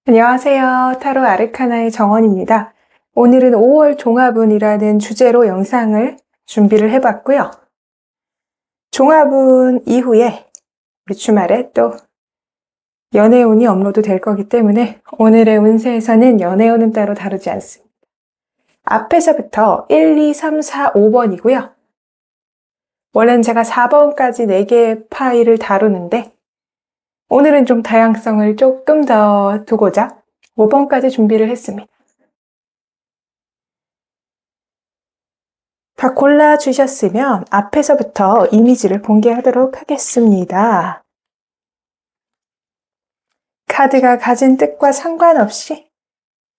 안녕하세요. 타로 아르카나의 정원입니다. 오늘은 5월 종합운이라는 주제로 영상을 준비를 해봤고요. 종합운 이후에 우리 주말에 또 연애운이 업로드 될 거기 때문에 오늘의 운세에서는 연애운은 따로 다루지 않습니다. 앞에서부터 1, 2, 3, 4, 5번이고요. 원래는 제가 4번까지 4개의 파일을 다루는데 오늘은 좀 다양성을 조금 더 두고자 5번까지 준비를 했습니다. 다 골라주셨으면 앞에서부터 이미지를 공개하도록 하겠습니다. 카드가 가진 뜻과 상관없이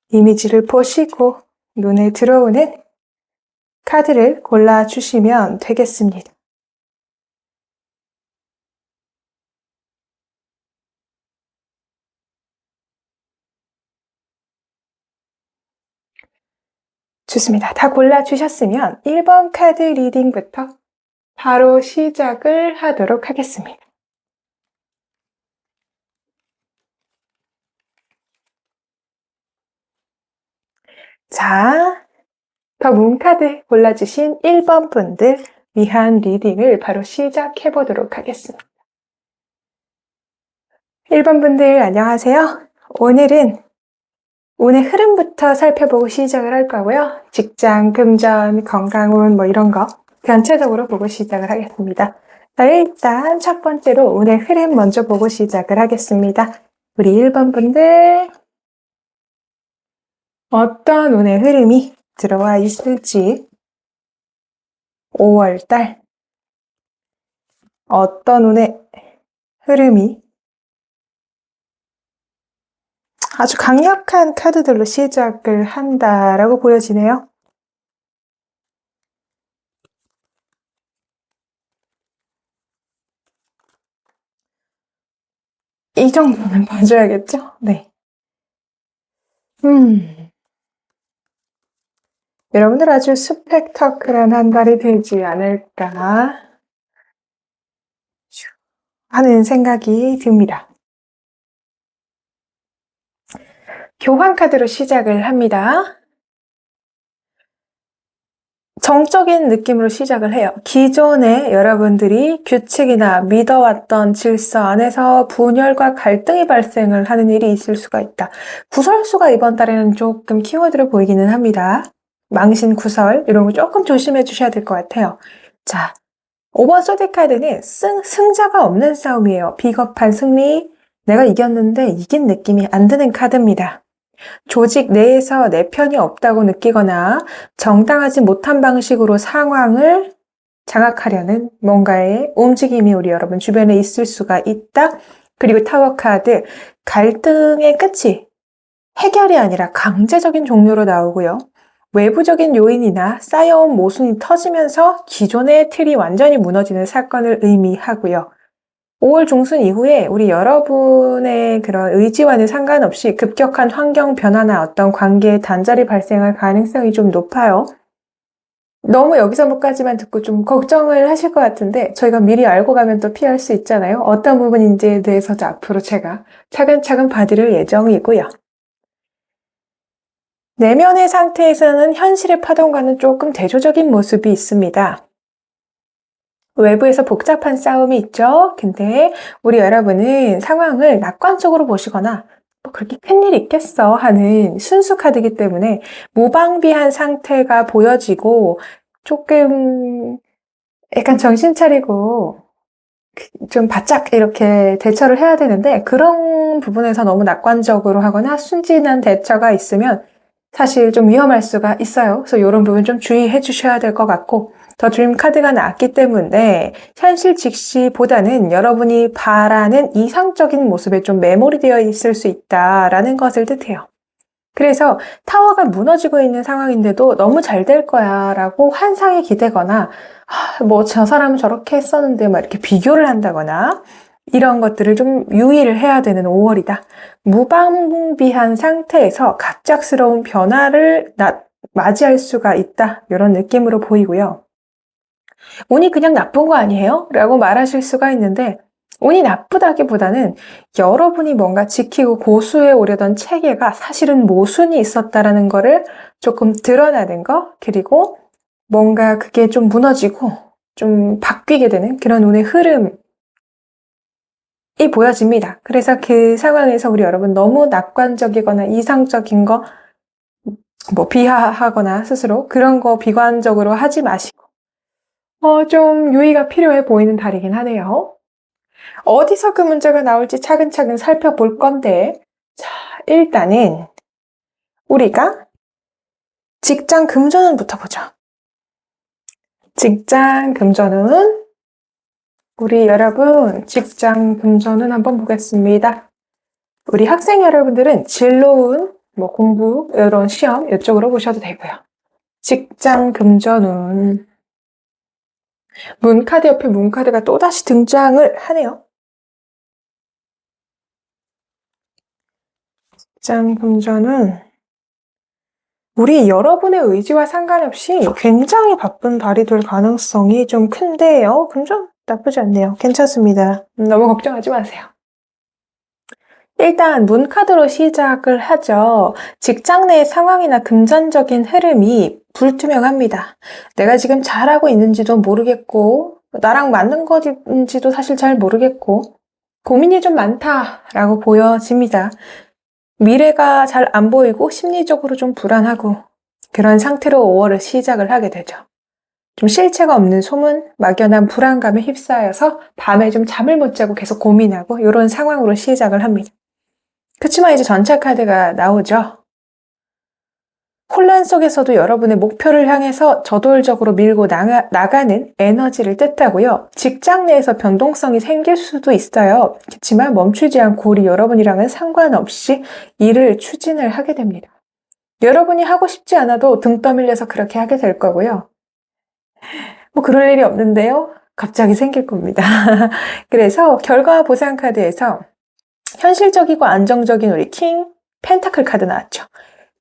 이미지를 보시고 눈에 들어오는 카드를 골라주시면 되겠습니다. 좋습니다. 다 골라주셨으면 1번 카드 리딩부터 바로 시작을 하도록 하겠습니다. 자, 더 문카드 골라주신 1번 분들 위한 리딩을 바로 시작해 보도록 하겠습니다. 1번 분들 안녕하세요. 오늘은 운의 흐름부터 살펴보고 시작을 할 거고요. 직장, 금전, 건강운 뭐 이런 거 전체적으로 보고 시작을 하겠습니다. 자, 일단 첫 번째로 운의 흐름 먼저 보고 시작을 하겠습니다. 우리 1번 분들 어떤 운의 흐름이 들어와 있을지 5월달 어떤 운의 흐름이 아주 강력한 카드들로 시작을 한다라고 보여지네요. 이 정도는 봐줘야겠죠? 네. 여러분들 아주 스펙터클한 한 달이 되지 않을까 하는 생각이 듭니다. 교환 카드로 시작을 합니다. 정적인 느낌으로 시작을 해요. 기존에 여러분들이 규칙이나 믿어왔던 질서 안에서 분열과 갈등이 발생을 하는 일이 있을 수가 있다. 구설수가 이번 달에는 조금 키워드로 보이기는 합니다. 망신, 구설 이런 거 조금 조심해 주셔야 될 것 같아요. 자, 5번 소디 카드는 승자가 없는 싸움이에요. 비겁한 승리, 내가 이겼는데 이긴 느낌이 안 드는 카드입니다. 조직 내에서 내 편이 없다고 느끼거나 정당하지 못한 방식으로 상황을 장악하려는 뭔가의 움직임이 우리 여러분 주변에 있을 수가 있다. 그리고 타워 카드, 갈등의 끝이 해결이 아니라 강제적인 종료로 나오고요. 외부적인 요인이나 쌓여온 모순이 터지면서 기존의 틀이 완전히 무너지는 사건을 의미하고요. 5월 중순 이후에 우리 여러분의 그런 의지와는 상관없이 급격한 환경 변화나 어떤 관계의 단절이 발생할 가능성이 좀 높아요. 너무 여기서까지만 듣고 좀 걱정을 하실 것 같은데 저희가 미리 알고 가면 또 피할 수 있잖아요. 어떤 부분인지에 대해서도 앞으로 제가 차근차근 봐드릴 예정이고요. 내면의 상태에서는 현실의 파동과는 조금 대조적인 모습이 있습니다. 외부에서 복잡한 싸움이 있죠. 근데 우리 여러분은 상황을 낙관적으로 보시거나 뭐 그렇게 큰일 있겠어 하는 순수 카드이기 때문에 무방비한 상태가 보여지고 조금 약간 정신 차리고 좀 바짝 이렇게 대처를 해야 되는데 그런 부분에서 너무 낙관적으로 하거나 순진한 대처가 있으면 사실 좀 위험할 수가 있어요. 그래서 이런 부분 좀 주의해 주셔야 될 것 같고 더 드림 카드가 나왔기 때문에 현실 직시보다는 여러분이 바라는 이상적인 모습에 좀 매몰이 되어 있을 수 있다라는 것을 뜻해요. 그래서 타워가 무너지고 있는 상황인데도 너무 잘 될 거야 라고 환상에 기대거나 뭐 저 사람은 저렇게 했었는데 막 이렇게 비교를 한다거나 이런 것들을 좀 유의를 해야 되는 5월이다. 무방비한 상태에서 갑작스러운 변화를 맞이할 수가 있다. 이런 느낌으로 보이고요. 운이 그냥 나쁜 거 아니에요? 라고 말하실 수가 있는데 운이 나쁘다기보다는 여러분이 뭔가 지키고 고수해 오려던 체계가 사실은 모순이 있었다라는 거를 조금 드러나는 거, 그리고 뭔가 그게 좀 무너지고 좀 바뀌게 되는 그런 운의 흐름이 보여집니다. 그래서 그 상황에서 우리 여러분 너무 낙관적이거나 이상적인 거, 뭐 비하하거나 스스로 그런 거 비관적으로 하지 마시고 좀 유의가 필요해 보이는 달이긴 하네요. 어디서 그 문제가 나올지 차근차근 살펴볼 건데, 자, 일단은 우리가 직장 금전운부터 보죠. 직장 금전운, 우리 여러분 직장 금전운 한번 보겠습니다. 우리 학생 여러분들은 진로운, 뭐 공부, 이런 시험 이쪽으로 보셔도 되고요. 직장 금전운, 문카드 옆에 문카드가 또다시 등장을 하네요. 직장 금전운, 우리 여러분의 의지와 상관없이 굉장히 바쁜 달이 될 가능성이 좀 큰데요. 금전 나쁘지 않네요. 괜찮습니다. 너무 걱정하지 마세요. 일단 문카드로 시작을 하죠. 직장 내 상황이나 금전적인 흐름이 불투명합니다. 내가 지금 잘하고 있는지도 모르겠고 나랑 맞는 것인지도 사실 잘 모르겠고 고민이 좀 많다라고 보여집니다. 미래가 잘 안 보이고 심리적으로 좀 불안하고 그런 상태로 5월을 시작을 하게 되죠. 좀 실체가 없는 소문, 막연한 불안감에 휩싸여서 밤에 좀 잠을 못 자고 계속 고민하고 이런 상황으로 시작을 합니다. 그치만 이제 전차 카드가 나오죠. 혼란 속에서도 여러분의 목표를 향해서 저돌적으로 밀고 나가는 에너지를 뜻하고요. 직장 내에서 변동성이 생길 수도 있어요. 그렇지만 멈추지 않고 우리 여러분이랑은 상관없이 일을 추진을 하게 됩니다. 여러분이 하고 싶지 않아도 등 떠밀려서 그렇게 하게 될 거고요. 뭐 그럴 일이 없는데요. 갑자기 생길 겁니다. 그래서 결과 보상 카드에서 현실적이고 안정적인 우리 킹 펜타클 카드 나왔죠.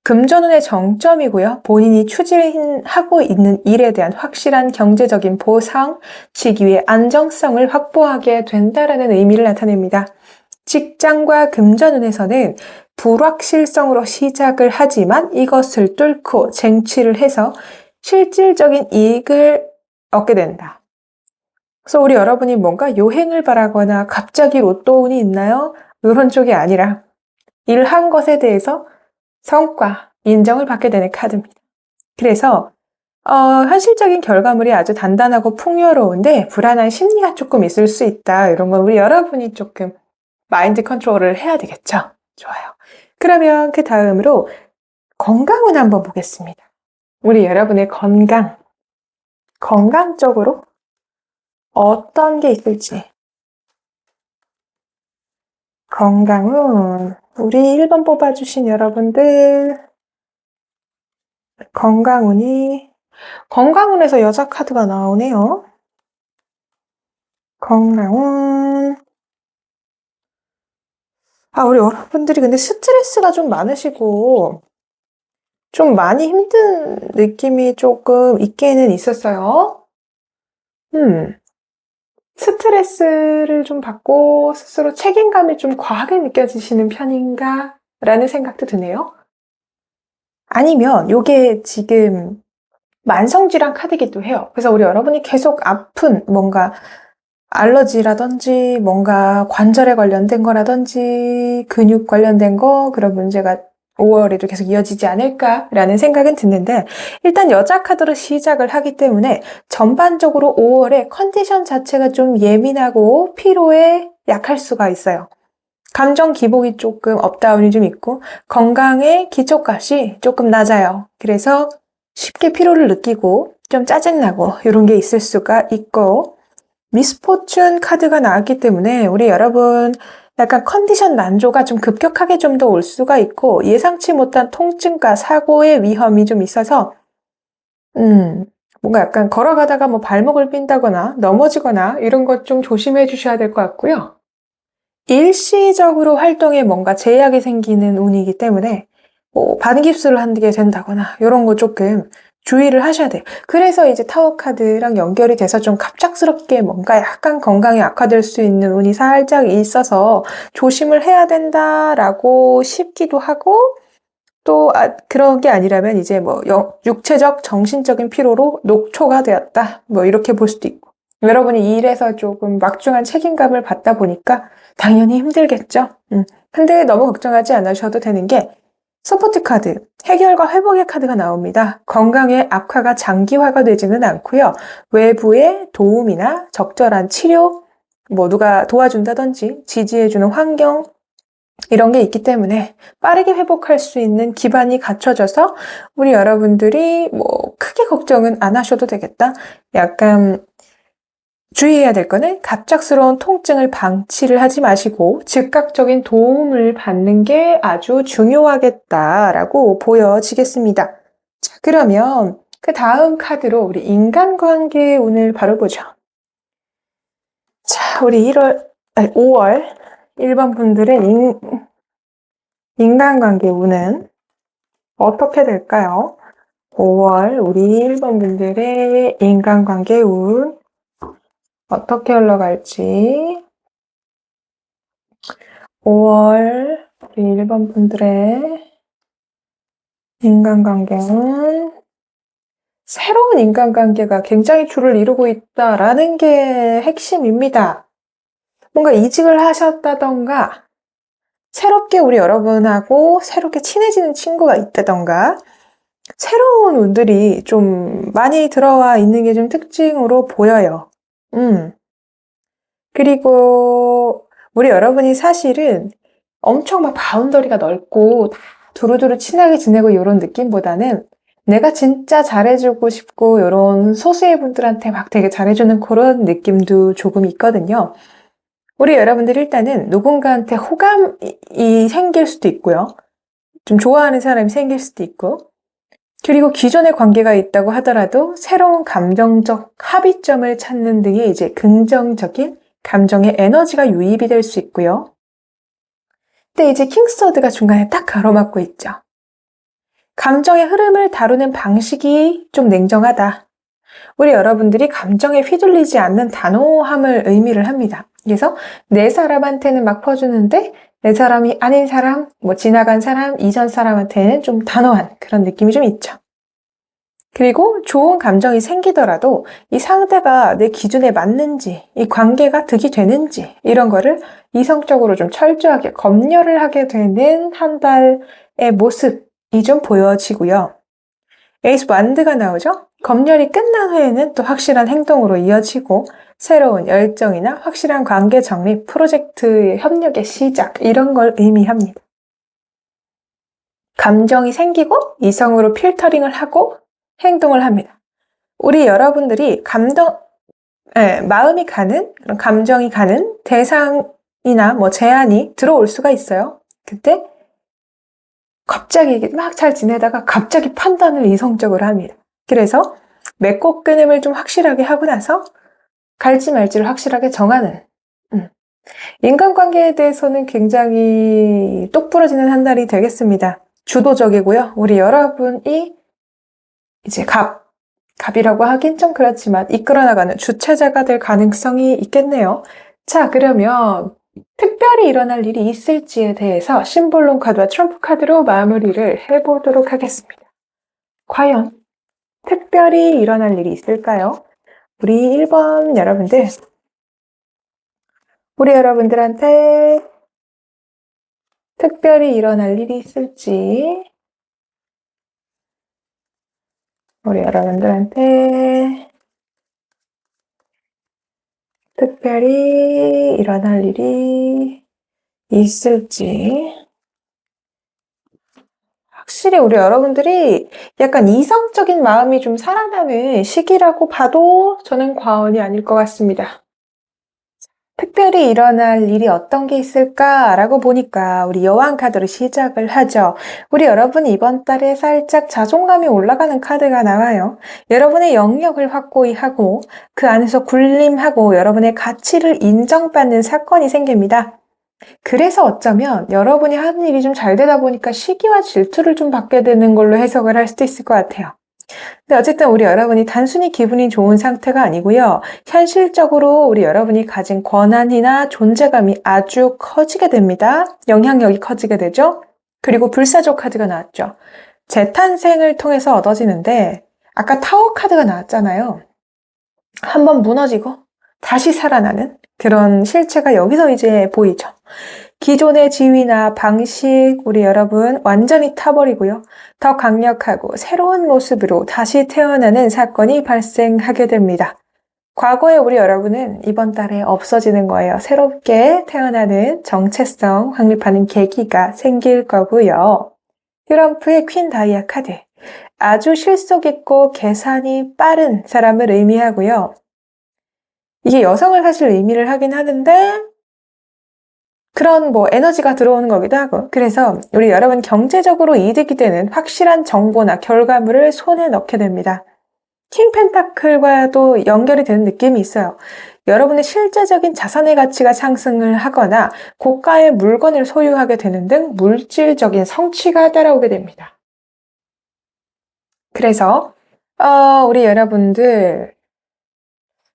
금전운의 정점이고요. 본인이 추진하고 있는 일에 대한 확실한 경제적인 보상, 직위의 안정성을 확보하게 된다라는 의미를 나타냅니다. 직장과 금전운에서는 불확실성으로 시작을 하지만 이것을 뚫고 쟁취를 해서 실질적인 이익을 얻게 된다. 그래서 우리 여러분이 뭔가 요행을 바라거나 갑자기 로또운이 있나요? 이런 쪽이 아니라 일한 것에 대해서 성과, 인정을 받게 되는 카드입니다. 그래서 현실적인 결과물이 아주 단단하고 풍요로운데 불안한 심리가 조금 있을 수 있다. 이런 건 우리 여러분이 조금 마인드 컨트롤을 해야 되겠죠? 좋아요. 그러면 그 다음으로 건강운 한번 보겠습니다. 우리 여러분의 건강적으로 어떤 게 있을지. 건강운, 우리 1번 뽑아주신 여러분들, 건강운에서 여자 카드가 나오네요. 건강운. 우리 여러분들이 근데 스트레스가 좀 많으시고, 좀 많이 힘든 느낌이 조금 있기는 있었어요. 스트레스를 좀 받고 스스로 책임감이 좀 과하게 느껴지시는 편인가? 라는 생각도 드네요. 아니면 요게 지금 만성질환 카드이기도 해요. 그래서 우리 여러분이 계속 아픈 뭔가 알러지라든지 뭔가 관절에 관련된 거라든지 근육 관련된 거 그런 문제가 5월에도 계속 이어지지 않을까라는 생각은 드는데 일단 여자 카드로 시작을 하기 때문에 전반적으로 5월에 컨디션 자체가 좀 예민하고 피로에 약할 수가 있어요. 감정 기복이 조금 업다운이 좀 있고 건강의 기초값이 조금 낮아요. 그래서 쉽게 피로를 느끼고 좀 짜증나고 이런 게 있을 수가 있고 미스포춘 카드가 나왔기 때문에 우리 여러분 약간 컨디션 난조가 좀 급격하게 좀 더 올 수가 있고 예상치 못한 통증과 사고의 위험이 좀 있어서 뭔가 약간 걸어가다가 뭐 발목을 삔다거나 넘어지거나 이런 것 좀 조심해 주셔야 될 것 같고요. 일시적으로 활동에 뭔가 제약이 생기는 운이기 때문에 뭐 반깁스를 하게 된다거나 이런 거 조금 주의를 하셔야 돼요. 그래서 이제 타워 카드랑 연결이 돼서 좀 갑작스럽게 뭔가 약간 건강이 악화될 수 있는 운이 살짝 있어서 조심을 해야 된다라고 싶기도 하고, 또 그런 게 아니라면 이제 뭐 육체적, 정신적인 피로로 녹초가 되었다. 뭐 이렇게 볼 수도 있고. 여러분이 이 일에서 조금 막중한 책임감을 받다 보니까 당연히 힘들겠죠. 근데 너무 걱정하지 않으셔도 되는 게 서포트 카드, 해결과 회복의 카드가 나옵니다. 건강의 악화가 장기화가 되지는 않고요. 외부의 도움이나 적절한 치료, 뭐 누가 도와준다든지 지지해주는 환경, 이런 게 있기 때문에 빠르게 회복할 수 있는 기반이 갖춰져서 우리 여러분들이 뭐 크게 걱정은 안 하셔도 되겠다. 약간 주의해야 될 거는 갑작스러운 통증을 방치를 하지 마시고 즉각적인 도움을 받는 게 아주 중요하겠다라고 보여지겠습니다. 자, 그러면 그 다음 카드로 우리 인간관계 운을 바로 보죠. 자, 우리 5월 1번 분들의 인간관계 운은 어떻게 될까요? 5월 우리 1번 분들의 인간관계 운 어떻게 흘러갈지. 5월 우리 1번 분들의 인간관계는 새로운 인간관계가 굉장히 줄을 이루고 있다라는 게 핵심입니다. 뭔가 이직을 하셨다던가 새롭게 우리 여러분하고 새롭게 친해지는 친구가 있다던가 새로운 운들이 좀 많이 들어와 있는 게 좀 특징으로 보여요. 그리고 우리 여러분이 사실은 엄청 막 바운더리가 넓고 다 두루두루 친하게 지내고 이런 느낌보다는 내가 진짜 잘해주고 싶고 이런 소수의 분들한테 막 되게 잘해주는 그런 느낌도 조금 있거든요. 우리 여러분들 일단은 누군가한테 호감이 생길 수도 있고요. 좀 좋아하는 사람이 생길 수도 있고, 그리고 기존의 관계가 있다고 하더라도 새로운 감정적 합의점을 찾는 등의 이제 긍정적인 감정의 에너지가 유입이 될 수 있고요. 근데 이제 킹스워드가 중간에 딱 가로막고 있죠. 감정의 흐름을 다루는 방식이 좀 냉정하다. 우리 여러분들이 감정에 휘둘리지 않는 단호함을 의미를 합니다. 그래서 내 사람한테는 막 퍼주는데 내 사람이 아닌 사람, 뭐 지나간 사람, 이전 사람한테는 좀 단호한 그런 느낌이 좀 있죠. 그리고 좋은 감정이 생기더라도 이 상대가 내 기준에 맞는지, 이 관계가 득이 되는지 이런 거를 이성적으로 좀 철저하게 검열을 하게 되는 한 달의 모습이 좀 보여지고요. 에이스 완드가 나오죠? 검열이 끝난 후에는 또 확실한 행동으로 이어지고 새로운 열정이나 확실한 관계 정립, 프로젝트의 협력의 시작 이런 걸 의미합니다. 감정이 생기고 이성으로 필터링을 하고 행동을 합니다. 우리 여러분들이 마음이 가는, 그런 감정이 가는 대상이나 뭐 제안이 들어올 수가 있어요. 그때 갑자기 막 잘 지내다가 갑자기 판단을 이성적으로 합니다. 그래서 맺고 끊음을 좀 확실하게 하고 나서 갈지 말지를 확실하게 정하는 인간관계에 대해서는 굉장히 똑부러지는 한 달이 되겠습니다. 주도적이고요. 우리 여러분이 이제 갑이라고 하긴 좀 그렇지만 이끌어나가는 주체자가 될 가능성이 있겠네요. 자, 그러면 특별히 일어날 일이 있을지에 대해서 심볼론 카드와 트럼프 카드로 마무리를 해보도록 하겠습니다. 과연 특별히 일어날 일이 있을까요? 우리 1번 여러분들, 우리 여러분들한테 특별히 일어날 일이 있을지, 우리 여러분들한테 특별히 일어날 일이 있을지. 확실히 우리 여러분들이 약간 이성적인 마음이 좀 살아나는 시기라고 봐도 저는 과언이 아닐 것 같습니다. 특별히 일어날 일이 어떤 게 있을까라고 보니까 우리 여왕 카드로 시작을 하죠. 우리 여러분이 이번 달에 살짝 자존감이 올라가는 카드가 나와요. 여러분의 영역을 확고히 하고 그 안에서 군림하고 여러분의 가치를 인정받는 사건이 생깁니다. 그래서 어쩌면 여러분이 하는 일이 좀 잘 되다 보니까 시기와 질투를 좀 받게 되는 걸로 해석을 할 수도 있을 것 같아요. 근데 어쨌든 우리 여러분이 단순히 기분이 좋은 상태가 아니고요. 현실적으로 우리 여러분이 가진 권한이나 존재감이 아주 커지게 됩니다. 영향력이 커지게 되죠. 그리고 불사조 카드가 나왔죠. 재탄생을 통해서 얻어지는데 아까 타워 카드가 나왔잖아요. 한번 무너지고 다시 살아나는 그런 실체가 여기서 이제 보이죠. 기존의 지위나 방식 우리 여러분 완전히 타버리고요. 더 강력하고 새로운 모습으로 다시 태어나는 사건이 발생하게 됩니다. 과거에 우리 여러분은 이번 달에 없어지는 거예요. 새롭게 태어나는 정체성 확립하는 계기가 생길 거고요. 트럼프의 퀸 다이아 카드. 아주 실속 있고 계산이 빠른 사람을 의미하고요. 이게 여성을 사실 의미를 하긴 하는데 그런 에너지가 들어오는 거기도 하고 그래서 우리 여러분 경제적으로 이득이 되는 확실한 정보나 결과물을 손에 넣게 됩니다. 킹 펜타클과도 연결이 되는 느낌이 있어요. 여러분의 실제적인 자산의 가치가 상승을 하거나 고가의 물건을 소유하게 되는 등 물질적인 성취가 따라오게 됩니다. 그래서 우리 여러분들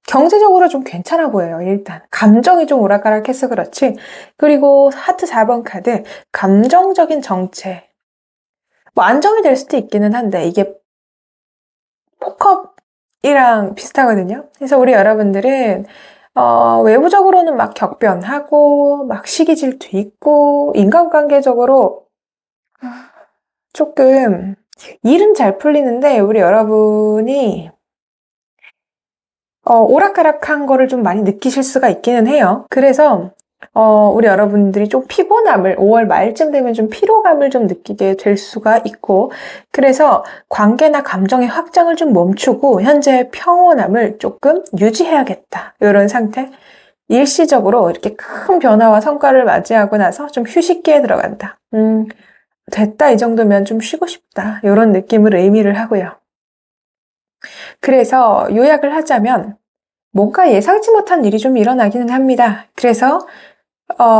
경제적으로 좀 괜찮아 보여요. 일단 감정이 좀 오락가락해서 그렇지. 그리고 하트 4번 카드 감정적인 정체 안정이 될 수도 있기는 한데 이게 폭업이랑 비슷하거든요. 그래서 우리 여러분들은 외부적으로는 막 격변하고 막 시기 질투 있고 인간관계적으로 조금 일은 잘 풀리는데 우리 여러분이 오락가락한 거를 좀 많이 느끼실 수가 있기는 해요. 그래서 우리 여러분들이 좀 피곤함을 5월 말쯤 되면 좀 피로감을 좀 느끼게 될 수가 있고 그래서 관계나 감정의 확장을 좀 멈추고 현재 평온함을 조금 유지해야겠다. 이런 상태. 일시적으로 이렇게 큰 변화와 성과를 맞이하고 나서 좀 휴식기에 들어간다. 됐다 이 정도면 좀 쉬고 싶다. 이런 느낌을 의미를 하고요. 그래서 요약을 하자면 뭔가 예상치 못한 일이 좀 일어나기는 합니다. 그래서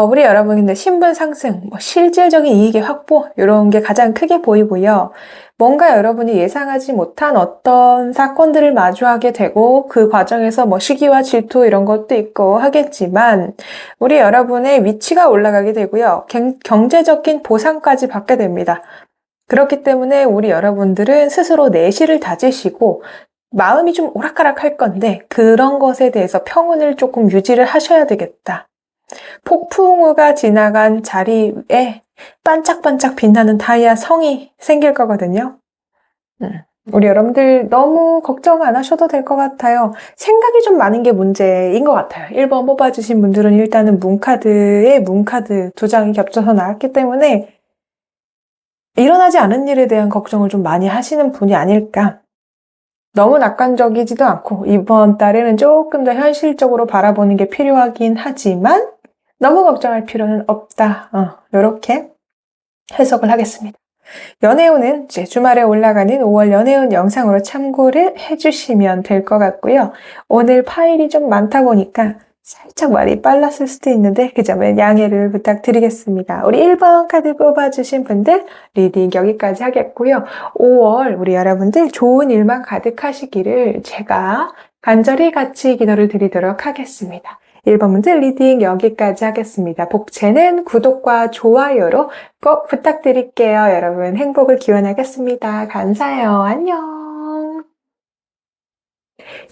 우리 여러분인데 신분 상승, 실질적인 이익의 확보 이런 게 가장 크게 보이고요. 뭔가 여러분이 예상하지 못한 어떤 사건들을 마주하게 되고 그 과정에서 시기와 질투 이런 것도 있고 하겠지만 우리 여러분의 위치가 올라가게 되고요. 경제적인 보상까지 받게 됩니다. 그렇기 때문에 우리 여러분들은 스스로 내실을 다지시고 마음이 좀 오락가락할 건데 그런 것에 대해서 평온을 조금 유지를 하셔야 되겠다. 폭풍우가 지나간 자리에 반짝반짝 빛나는 다이아 성이 생길 거거든요. 우리 여러분들 너무 걱정 안 하셔도 될 것 같아요. 생각이 좀 많은 게 문제인 것 같아요. 1번 뽑아주신 분들은 일단은 문카드에 문카드 2장이 겹쳐서 나왔기 때문에 일어나지 않은 일에 대한 걱정을 좀 많이 하시는 분이 아닐까. 너무 낙관적이지도 않고 이번 달에는 조금 더 현실적으로 바라보는 게 필요하긴 하지만 너무 걱정할 필요는 없다. 이렇게 해석을 하겠습니다. 연애운은 이제 주말에 올라가는 5월 연애운 영상으로 참고를 해주시면 될 것 같고요. 오늘 파일이 좀 많다 보니까 살짝 말이 빨랐을 수도 있는데 그 점은 양해를 부탁드리겠습니다. 우리 1번 카드 뽑아주신 분들 리딩 여기까지 하겠고요. 5월 우리 여러분들 좋은 일만 가득하시기를 제가 간절히 같이 기도를 드리도록 하겠습니다. 1번 분들 리딩 여기까지 하겠습니다. 복채는 구독과 좋아요로 꼭 부탁드릴게요. 여러분 행복을 기원하겠습니다. 감사해요. 안녕.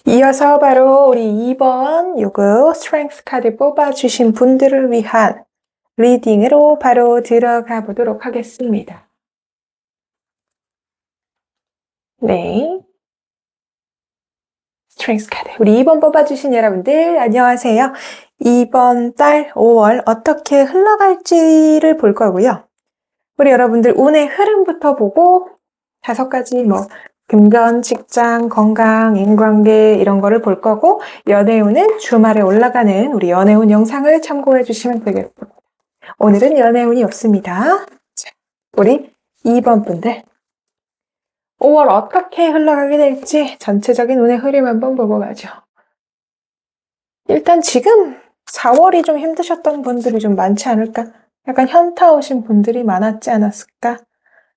이어서 바로 우리 2번 요거 스트렝스 카드 뽑아주신 분들을 위한 리딩으로 바로 들어가 보도록 하겠습니다. 네. 스트렝스 카드. 우리 2번 뽑아주신 여러분들 안녕하세요. 이번 달 5월 어떻게 흘러갈지를 볼 거고요. 우리 여러분들 운의 흐름부터 보고 5가지 금전, 직장, 건강, 인관계 이런 거를 볼 거고 연애운은 주말에 올라가는 우리 연애운 영상을 참고해 주시면 되겠습니다. 오늘은 연애운이 없습니다. 자, 우리 2번 분들 5월 어떻게 흘러가게 될지 전체적인 운의 흐름 한번 보고 가죠. 일단 지금 4월이 좀 힘드셨던 분들이 좀 많지 않을까? 약간 현타 오신 분들이 많았지 않았을까?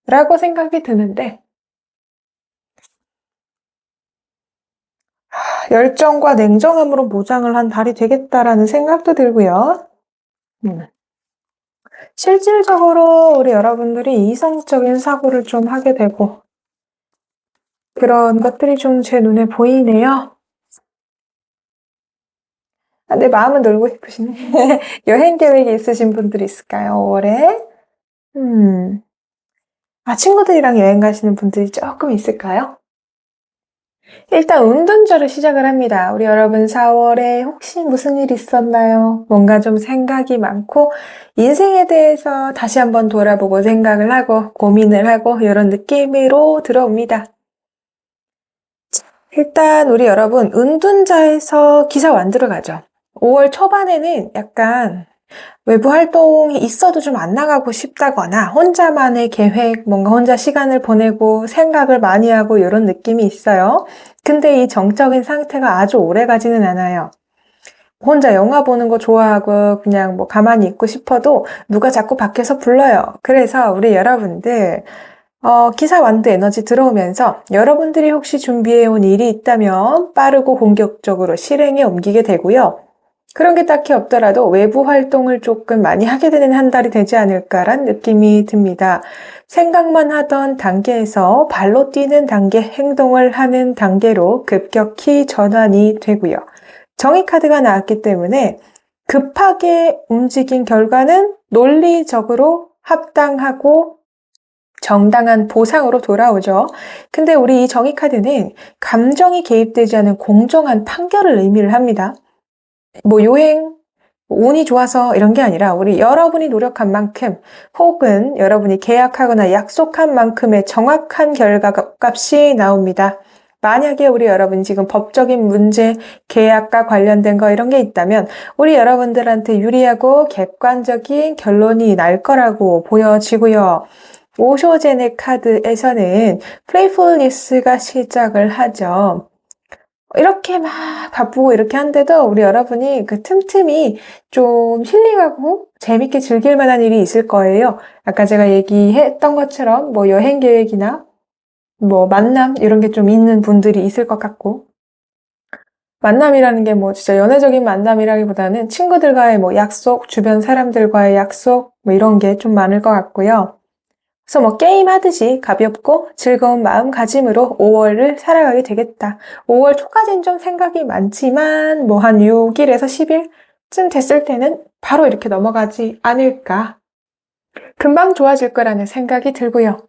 라고 생각이 드는데 열정과 냉정함으로 무장을 한 달이 되겠다라는 생각도 들고요. 실질적으로 우리 여러분들이 이성적인 사고를 좀 하게 되고 그런 것들이 좀 제 눈에 보이네요. 내 마음은 놀고 싶으시네. 여행 계획이 있으신 분들이 있을까요, 5월에? 친구들이랑 여행 가시는 분들이 조금 있을까요? 일단 운둔절을 시작을 합니다. 우리 여러분 4월에 혹시 무슨 일 있었나요? 뭔가 좀 생각이 많고 인생에 대해서 다시 한번 돌아보고 생각을 하고 고민을 하고 이런 느낌으로 들어옵니다. 일단 우리 여러분 은둔자에서 기사 만들어 가죠. 5월 초반에는 약간 외부 활동이 있어도 좀 안 나가고 싶다거나 혼자만의 계획, 뭔가 혼자 시간을 보내고 생각을 많이 하고 이런 느낌이 있어요. 근데 이 정적인 상태가 아주 오래 가지는 않아요. 혼자 영화 보는 거 좋아하고 그냥 뭐 가만히 있고 싶어도 누가 자꾸 밖에서 불러요. 그래서 우리 여러분들 기사 완드 에너지 들어오면서 여러분들이 혹시 준비해온 일이 있다면 빠르고 공격적으로 실행에 옮기게 되고요. 그런 게 딱히 없더라도 외부 활동을 조금 많이 하게 되는 한 달이 되지 않을까란 느낌이 듭니다. 생각만 하던 단계에서 발로 뛰는 단계, 행동을 하는 단계로 급격히 전환이 되고요. 정의 카드가 나왔기 때문에 급하게 움직인 결과는 논리적으로 합당하고 정당한 보상으로 돌아오죠. 근데 우리 이 정의 카드는 감정이 개입되지 않은 공정한 판결을 의미를 합니다. 뭐 요행, 운이 좋아서 이런 게 아니라 우리 여러분이 노력한 만큼 혹은 여러분이 계약하거나 약속한 만큼의 정확한 결과값이 나옵니다. 만약에 우리 여러분 지금 법적인 문제, 계약과 관련된 거 이런 게 있다면 우리 여러분들한테 유리하고 객관적인 결론이 날 거라고 보여지고요. 오쇼제네 카드에서는 플레이풀리스가 시작을 하죠. 이렇게 막 바쁘고 이렇게 한데도 우리 여러분이 그 틈틈이 좀 힐링하고 재밌게 즐길 만한 일이 있을 거예요. 아까 제가 얘기했던 것처럼 뭐 여행 계획이나 뭐 만남 이런 게 좀 있는 분들이 있을 것 같고 만남이라는 게 뭐 진짜 연애적인 만남이라기보다는 친구들과의 뭐 약속, 주변 사람들과의 약속 뭐 이런 게 좀 많을 것 같고요. 그래서 뭐 게임하듯이 가볍고 즐거운 마음가짐으로 5월을 살아가게 되겠다. 5월 초까지는 좀 생각이 많지만 뭐 한 6일에서 10일쯤 됐을 때는 바로 이렇게 넘어가지 않을까. 금방 좋아질 거라는 생각이 들고요.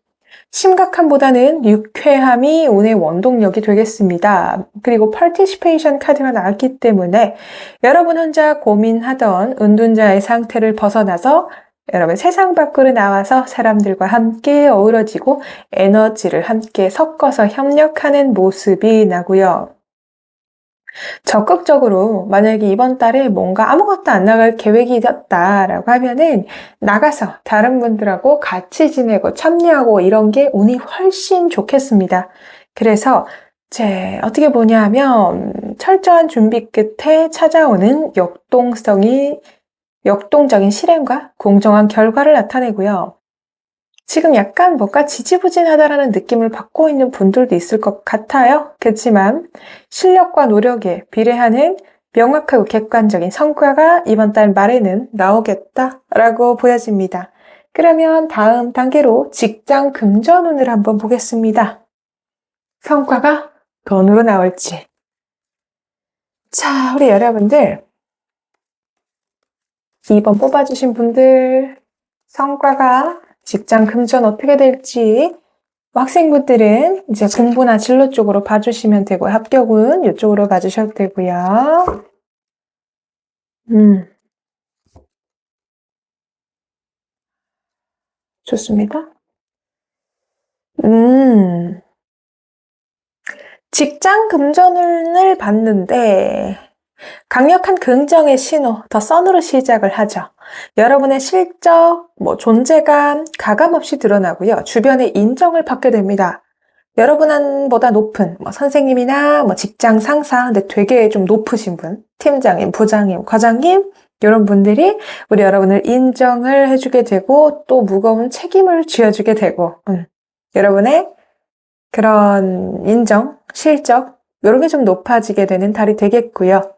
심각함보다는 유쾌함이 운의 원동력이 되겠습니다. 그리고 파티시페이션 카드가 나왔기 때문에 여러분 혼자 고민하던 은둔자의 상태를 벗어나서 여러분 세상 밖으로 나와서 사람들과 함께 어우러지고 에너지를 함께 섞어서 협력하는 모습이 나고요. 적극적으로 만약에 이번 달에 뭔가 아무것도 안 나갈 계획이 있었다라고 하면은 나가서 다른 분들하고 같이 지내고 참여하고 이런 게 운이 훨씬 좋겠습니다. 그래서 어떻게 보냐 하면 철저한 준비 끝에 찾아오는 역동적인 실행과 공정한 결과를 나타내고요. 지금 약간 뭔가 지지부진하다라는 느낌을 받고 있는 분들도 있을 것 같아요. 그렇지만 실력과 노력에 비례하는 명확하고 객관적인 성과가 이번 달 말에는 나오겠다라고 보여집니다. 그러면 다음 단계로 직장 금전운을 한번 보겠습니다. 성과가 돈으로 나올지. 자, 우리 여러분들 2번 뽑아주신 분들 성과가 직장 금전 어떻게 될지 학생분들은 이제 공부나 진로 쪽으로 봐주시면 되고 합격은 이쪽으로 봐주셔도 되고요. 좋습니다. 직장 금전운을 봤는데 강력한 긍정의 신호, 더 선으로 시작을 하죠. 여러분의 실적, 존재감, 가감없이 드러나고요. 주변의 인정을 받게 됩니다. 여러분보다 높은 선생님이나 직장 상사, 근데 되게 좀 높으신 분, 팀장님, 부장님, 과장님 이런 분들이 우리 여러분을 인정을 해주게 되고 또 무거운 책임을 쥐어주게 되고 여러분의 그런 인정, 실적, 이런 게 좀 높아지게 되는 달이 되겠고요.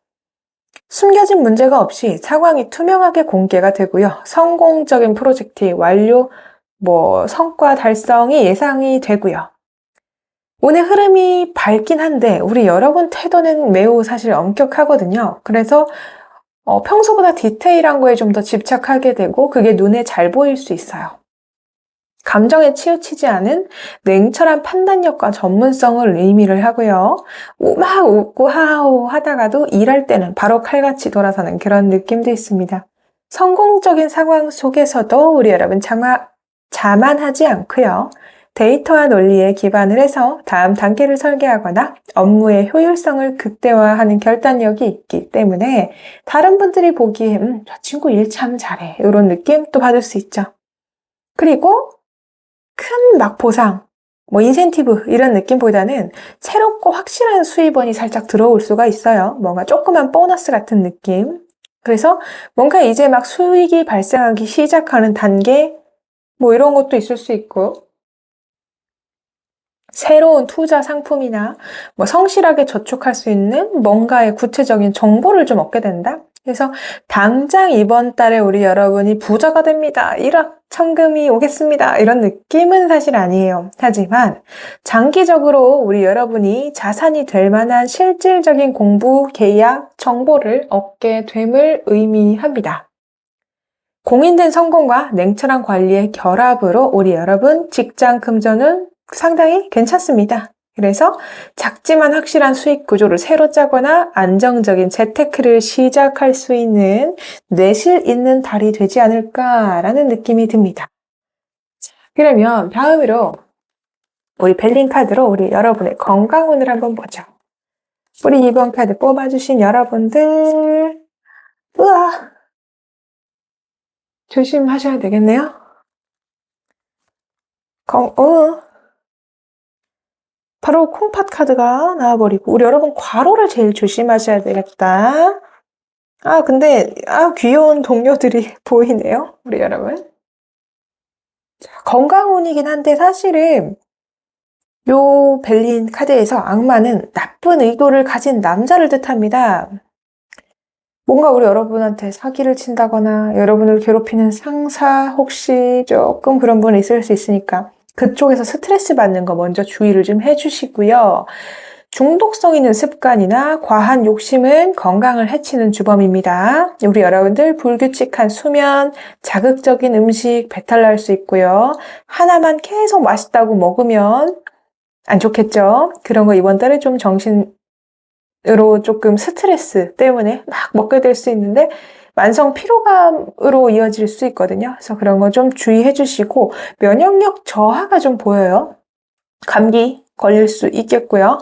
숨겨진 문제가 없이 상황이 투명하게 공개가 되고요. 성공적인 프로젝트의 완료, 성과 달성이 예상이 되고요. 오늘 흐름이 밝긴 한데 우리 여러분 태도는 매우 사실 엄격하거든요. 그래서 평소보다 디테일한 거에 좀 더 집착하게 되고 그게 눈에 잘 보일 수 있어요. 감정에 치우치지 않은 냉철한 판단력과 전문성을 의미를 하고요. 막 웃고 하하호 하다가도 일할 때는 바로 칼같이 돌아서는 그런 느낌도 있습니다. 성공적인 상황 속에서도 우리 여러분 자만하지 않고요. 데이터와 논리에 기반을 해서 다음 단계를 설계하거나 업무의 효율성을 극대화하는 결단력이 있기 때문에 다른 분들이 보기에 저 친구 일 참 잘해 이런 느낌 또 받을 수 있죠. 그리고 큰 막 보상, 인센티브 이런 느낌보다는 새롭고 확실한 수입원이 살짝 들어올 수가 있어요. 뭔가 조그만 보너스 같은 느낌. 그래서 뭔가 이제 막 수익이 발생하기 시작하는 단계 이런 것도 있을 수 있고 새로운 투자 상품이나 성실하게 저축할 수 있는 뭔가의 구체적인 정보를 좀 얻게 된다. 그래서 당장 이번 달에 우리 여러분이 부자가 됩니다. 1억 천금이 오겠습니다. 이런 느낌은 사실 아니에요. 하지만 장기적으로 우리 여러분이 자산이 될 만한 실질적인 공부, 계약, 정보를 얻게 됨을 의미합니다. 공인된 성공과 냉철한 관리의 결합으로 우리 여러분 직장 금전은 상당히 괜찮습니다. 그래서 작지만 확실한 수익 구조를 새로 짜거나 안정적인 재테크를 시작할 수 있는 내실 있는 달이 되지 않을까라는 느낌이 듭니다. 그러면 다음으로 우리 벨린 카드로 우리 여러분의 건강운을 한번 보죠. 우리 2번 카드 뽑아주신 여러분들, 우와, 조심하셔야 되겠네요. 바로 콩팥 카드가 나와버리고 우리 여러분 괄호를 제일 조심하셔야 되겠다. 근데 귀여운 동료들이 보이네요. 우리 여러분. 건강운이긴 한데 사실은 요 벨린 카드에서 악마는 나쁜 의도를 가진 남자를 뜻합니다. 뭔가 우리 여러분한테 사기를 친다거나 여러분을 괴롭히는 상사 혹시 조금 그런 분 있을 수 있으니까 그쪽에서 스트레스 받는 거 먼저 주의를 좀 해주시고요. 중독성 있는 습관이나 과한 욕심은 건강을 해치는 주범입니다. 우리 여러분들 불규칙한 수면, 자극적인 음식 배탈 날 수 있고요. 하나만 계속 맛있다고 먹으면 안 좋겠죠? 그런 거 이번 달에 좀 정신으로 조금 스트레스 때문에 막 먹게 될 수 있는데 만성 피로감으로 이어질 수 있거든요. 그래서 그런 거 좀 주의해 주시고 면역력 저하가 좀 보여요. 감기 걸릴 수 있겠고요.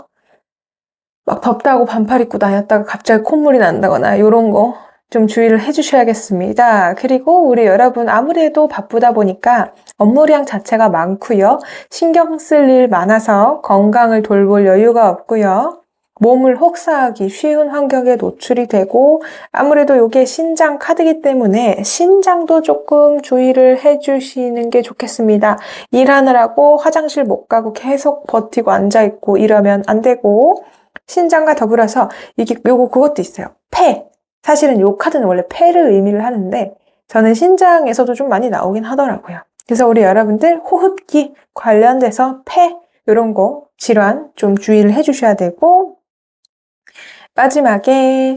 막 덥다고 반팔 입고 다녔다가 갑자기 콧물이 난다거나 이런 거 좀 주의를 해주셔야겠습니다. 그리고 우리 여러분 아무래도 바쁘다 보니까 업무량 자체가 많고요. 신경 쓸 일 많아서 건강을 돌볼 여유가 없고요. 몸을 혹사하기 쉬운 환경에 노출이 되고 아무래도 이게 신장 카드이기 때문에 신장도 조금 주의를 해주시는 게 좋겠습니다. 일하느라고 화장실 못 가고 계속 버티고 앉아있고 이러면 안 되고 신장과 더불어서 그것도 있어요. 폐. 사실은 요 카드는 원래 폐를 의미를 하는데 저는 신장에서도 좀 많이 나오긴 하더라고요. 그래서 우리 여러분들 호흡기 관련돼서 폐 이런 거 질환 좀 주의를 해주셔야 되고 마지막에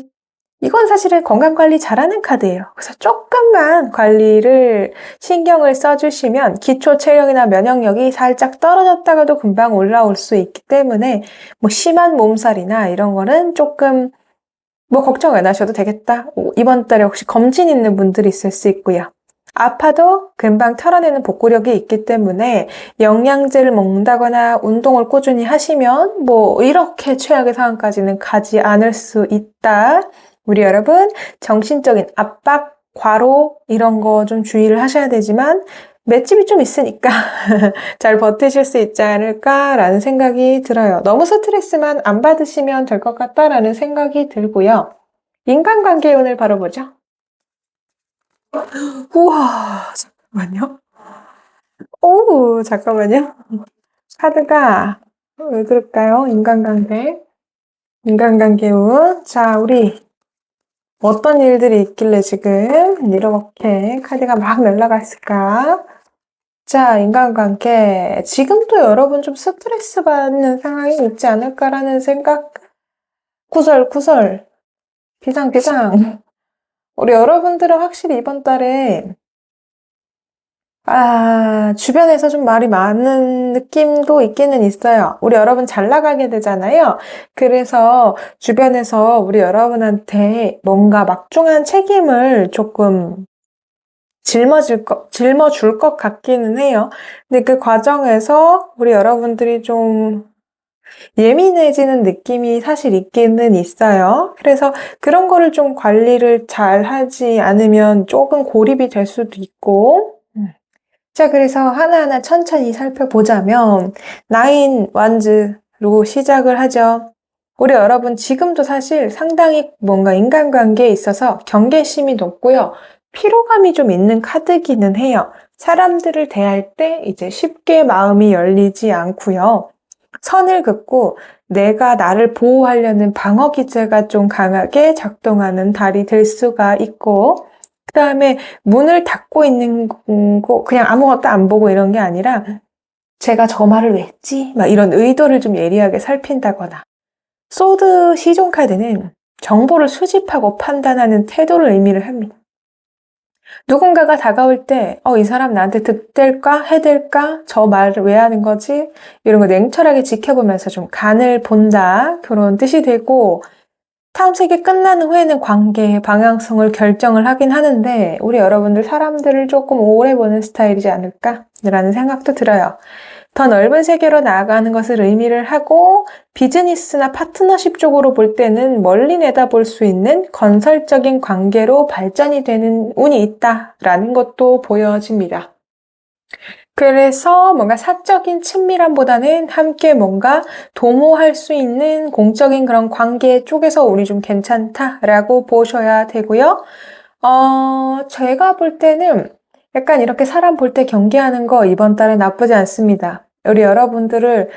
이건 사실은 건강관리 잘하는 카드예요. 그래서 조금만 관리를 신경을 써주시면 기초 체력이나 면역력이 살짝 떨어졌다가도 금방 올라올 수 있기 때문에 심한 몸살이나 이런 거는 조금 걱정 안 하셔도 되겠다. 이번 달에 혹시 검진 있는 분들이 있을 수 있고요. 아파도 금방 털어내는 복구력이 있기 때문에 영양제를 먹는다거나 운동을 꾸준히 하시면 이렇게 최악의 상황까지는 가지 않을 수 있다. 우리 여러분 정신적인 압박, 과로 이런 거 좀 주의를 하셔야 되지만 맷집이 좀 있으니까 잘 버티실 수 있지 않을까라는 생각이 들어요. 너무 스트레스만 안 받으시면 될 것 같다라는 생각이 들고요. 인간관계 운을 바로 보죠. 우와, 잠깐만요. 잠깐만요. 카드가 왜 그럴까요? 인간관계. 인간관계운. 자, 우리 어떤 일들이 있길래 지금 이렇게 카드가 막 날아가 있을까? 자, 인간관계. 지금도 여러분 좀 스트레스 받는 상황이 있지 않을까라는 생각. 구설구설. 비상비상. 우리 여러분들은 확실히 이번 달에 주변에서 좀 말이 많은 느낌도 있기는 있어요. 우리 여러분 잘 나가게 되잖아요. 그래서 주변에서 우리 여러분한테 뭔가 막중한 책임을 조금 짊어줄 것 같기는 해요. 근데 그 과정에서 우리 여러분들이 좀 예민해지는 느낌이 사실 있기는 있어요. 그래서 그런 거를 좀 관리를 잘 하지 않으면 조금 고립이 될 수도 있고, 자, 그래서 하나하나 천천히 살펴보자면, 나인 완즈로 시작을 하죠. 우리 여러분 지금도 사실 상당히 뭔가 인간관계에 있어서 경계심이 높고요. 피로감이 좀 있는 카드기는 해요. 사람들을 대할 때 이제 쉽게 마음이 열리지 않고요. 선을 긋고 내가 나를 보호하려는 방어 기제가 좀 강하게 작동하는 달이 될 수가 있고, 그 다음에 문을 닫고 있는 거, 그냥 아무것도 안 보고 이런 게 아니라, 제가 저 말을 왜 했지? 막 이런 의도를 좀 예리하게 살핀다거나. 소드 시종 카드는 정보를 수집하고 판단하는 태도를 의미를 합니다. 누군가가 다가올 때, 이 사람 나한테 득될까? 해될까? 저 말을 왜 하는 거지? 이런 거 냉철하게 지켜보면서 좀 간을 본다. 그런 뜻이 되고, 탐색이 끝난 후에는 관계의 방향성을 결정을 하긴 하는데, 우리 여러분들 사람들을 조금 오래 보는 스타일이지 않을까? 라는 생각도 들어요. 더 넓은 세계로 나아가는 것을 의미를 하고, 비즈니스나 파트너십 쪽으로 볼 때는 멀리 내다볼 수 있는 건설적인 관계로 발전이 되는 운이 있다라는 것도 보여집니다. 그래서 뭔가 사적인 친밀함보다는 함께 뭔가 도모할 수 있는 공적인 그런 관계 쪽에서 우리 좀 괜찮다라고 보셔야 되고요. 제가 볼 때는 약간 이렇게 사람 볼 때 경계하는 거 이번 달에 나쁘지 않습니다. 우리 여러분들을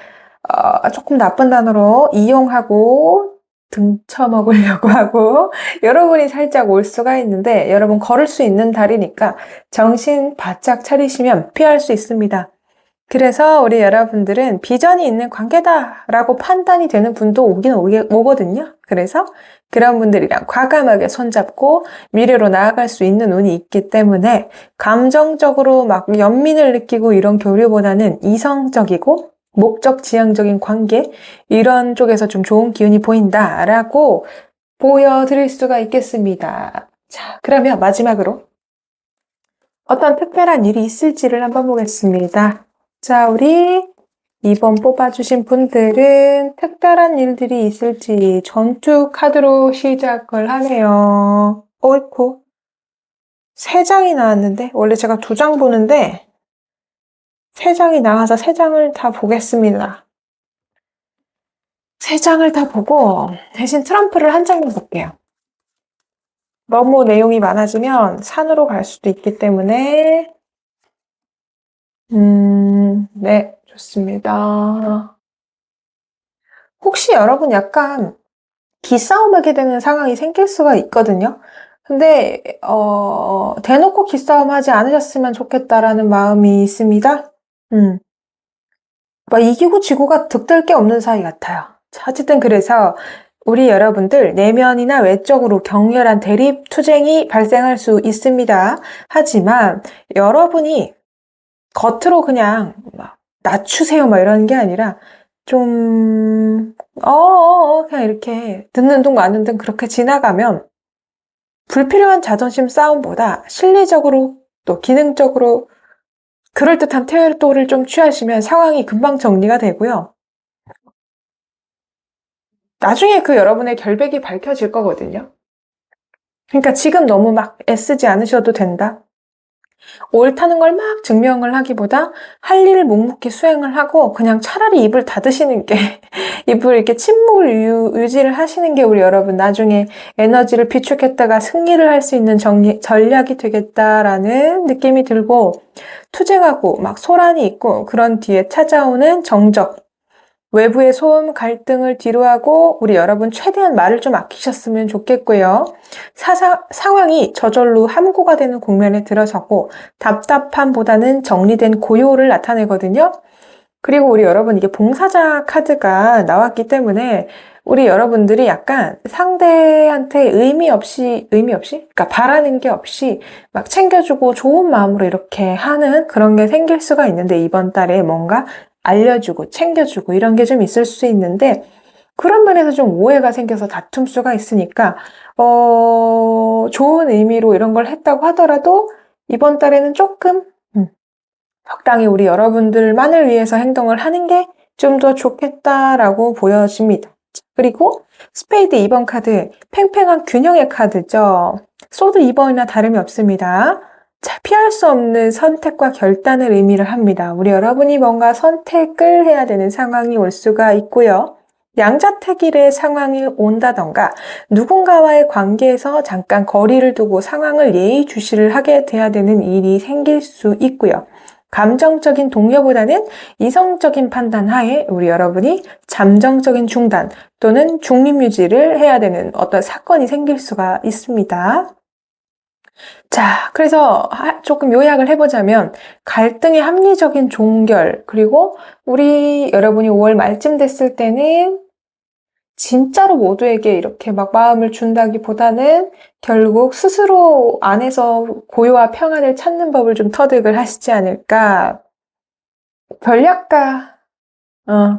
조금 나쁜 단어로 이용하고 등쳐먹으려고 하고 여러분이 살짝 올 수가 있는데 여러분 걸을 수 있는 달이니까 정신 바짝 차리시면 피할 수 있습니다. 그래서 우리 여러분들은 비전이 있는 관계다라고 판단이 되는 분도 오거든요. 그래서 그런 분들이랑 과감하게 손잡고 미래로 나아갈 수 있는 운이 있기 때문에 감정적으로 막 연민을 느끼고 이런 교류보다는 이성적이고 목적 지향적인 관계 이런 쪽에서 좀 좋은 기운이 보인다라고 보여드릴 수가 있겠습니다. 자, 그러면 마지막으로 어떤 특별한 일이 있을지를 한번 보겠습니다. 자, 우리 2번 뽑아주신 분들은 특별한 일들이 있을지 전투 카드로 시작을 하네요. 어이쿠. 3장이 나왔는데 원래 제가 2장 보는데 3장이 나와서 3장을 다 보겠습니다. 3장을 다 보고 대신 트럼프를 한 장만 볼게요. 너무 내용이 많아지면 산으로 갈 수도 있기 때문에 네, 좋습니다. 혹시 여러분 약간 기싸움하게 되는 상황이 생길 수가 있거든요. 근데 대놓고 기싸움하지 않으셨으면 좋겠다라는 마음이 있습니다. 막 이기고 지고가 득될 게 없는 사이 같아요. 자, 어쨌든 그래서 우리 여러분들 내면이나 외적으로 격렬한 대립 투쟁이 발생할 수 있습니다. 하지만 여러분이 겉으로 그냥 막 낮추세요 막 이러는 게 아니라 좀 그냥 이렇게 듣는 둥 마는 둥 그렇게 지나가면 불필요한 자존심 싸움보다 실리적으로 또 기능적으로 그럴듯한 태도를 좀 취하시면 상황이 금방 정리가 되고요. 나중에 그 여러분의 결백이 밝혀질 거거든요. 그러니까 지금 너무 막 애쓰지 않으셔도 된다. 옳다는 걸 막 증명을 하기보다 할 일을 묵묵히 수행을 하고 그냥 차라리 입을 닫으시는 게 입을 이렇게 침묵을 유지를 하시는 게 우리 여러분 나중에 에너지를 비축했다가 승리를 할 수 있는 전략이 되겠다라는 느낌이 들고 투쟁하고 막 소란이 있고 그런 뒤에 찾아오는 정적 외부의 소음, 갈등을 뒤로하고 우리 여러분 최대한 말을 좀 아끼셨으면 좋겠고요. 상황이 저절로 함구가 되는 국면에 들어서고 답답함보다는 정리된 고요를 나타내거든요. 그리고 우리 여러분 이게 봉사자 카드가 나왔기 때문에 우리 여러분들이 약간 상대한테 의미 없이, 그러니까 바라는 게 없이 막 챙겨주고 좋은 마음으로 이렇게 하는 그런 게 생길 수가 있는데 이번 달에 뭔가 알려주고 챙겨주고 이런 게 좀 있을 수 있는데 그런 면에서 좀 오해가 생겨서 다툼 수가 있으니까 좋은 의미로 이런 걸 했다고 하더라도 이번 달에는 조금 적당히 우리 여러분들만을 위해서 행동을 하는 게 좀 더 좋겠다라고 보여집니다. 그리고 스페이드 2번 카드, 팽팽한 균형의 카드죠. 소드 2번이나 다름이 없습니다. 자, 피할 수 없는 선택과 결단을 의미를 합니다. 우리 여러분이 뭔가 선택을 해야 되는 상황이 올 수가 있고요. 양자택일의 상황이 온다던가 누군가와의 관계에서 잠깐 거리를 두고 상황을 예의주시를 하게 돼야 되는 일이 생길 수 있고요. 감정적인 동요보다는 이성적인 판단 하에 우리 여러분이 잠정적인 중단 또는 중립유지를 해야 되는 어떤 사건이 생길 수가 있습니다. 자, 그래서 조금 요약을 해보자면 갈등의 합리적인 종결 그리고 우리 여러분이 5월 말쯤 됐을 때는 진짜로 모두에게 이렇게 막 마음을 준다기보다는 결국 스스로 안에서 고요와 평안을 찾는 법을 좀 터득을 하시지 않을까. 전략가,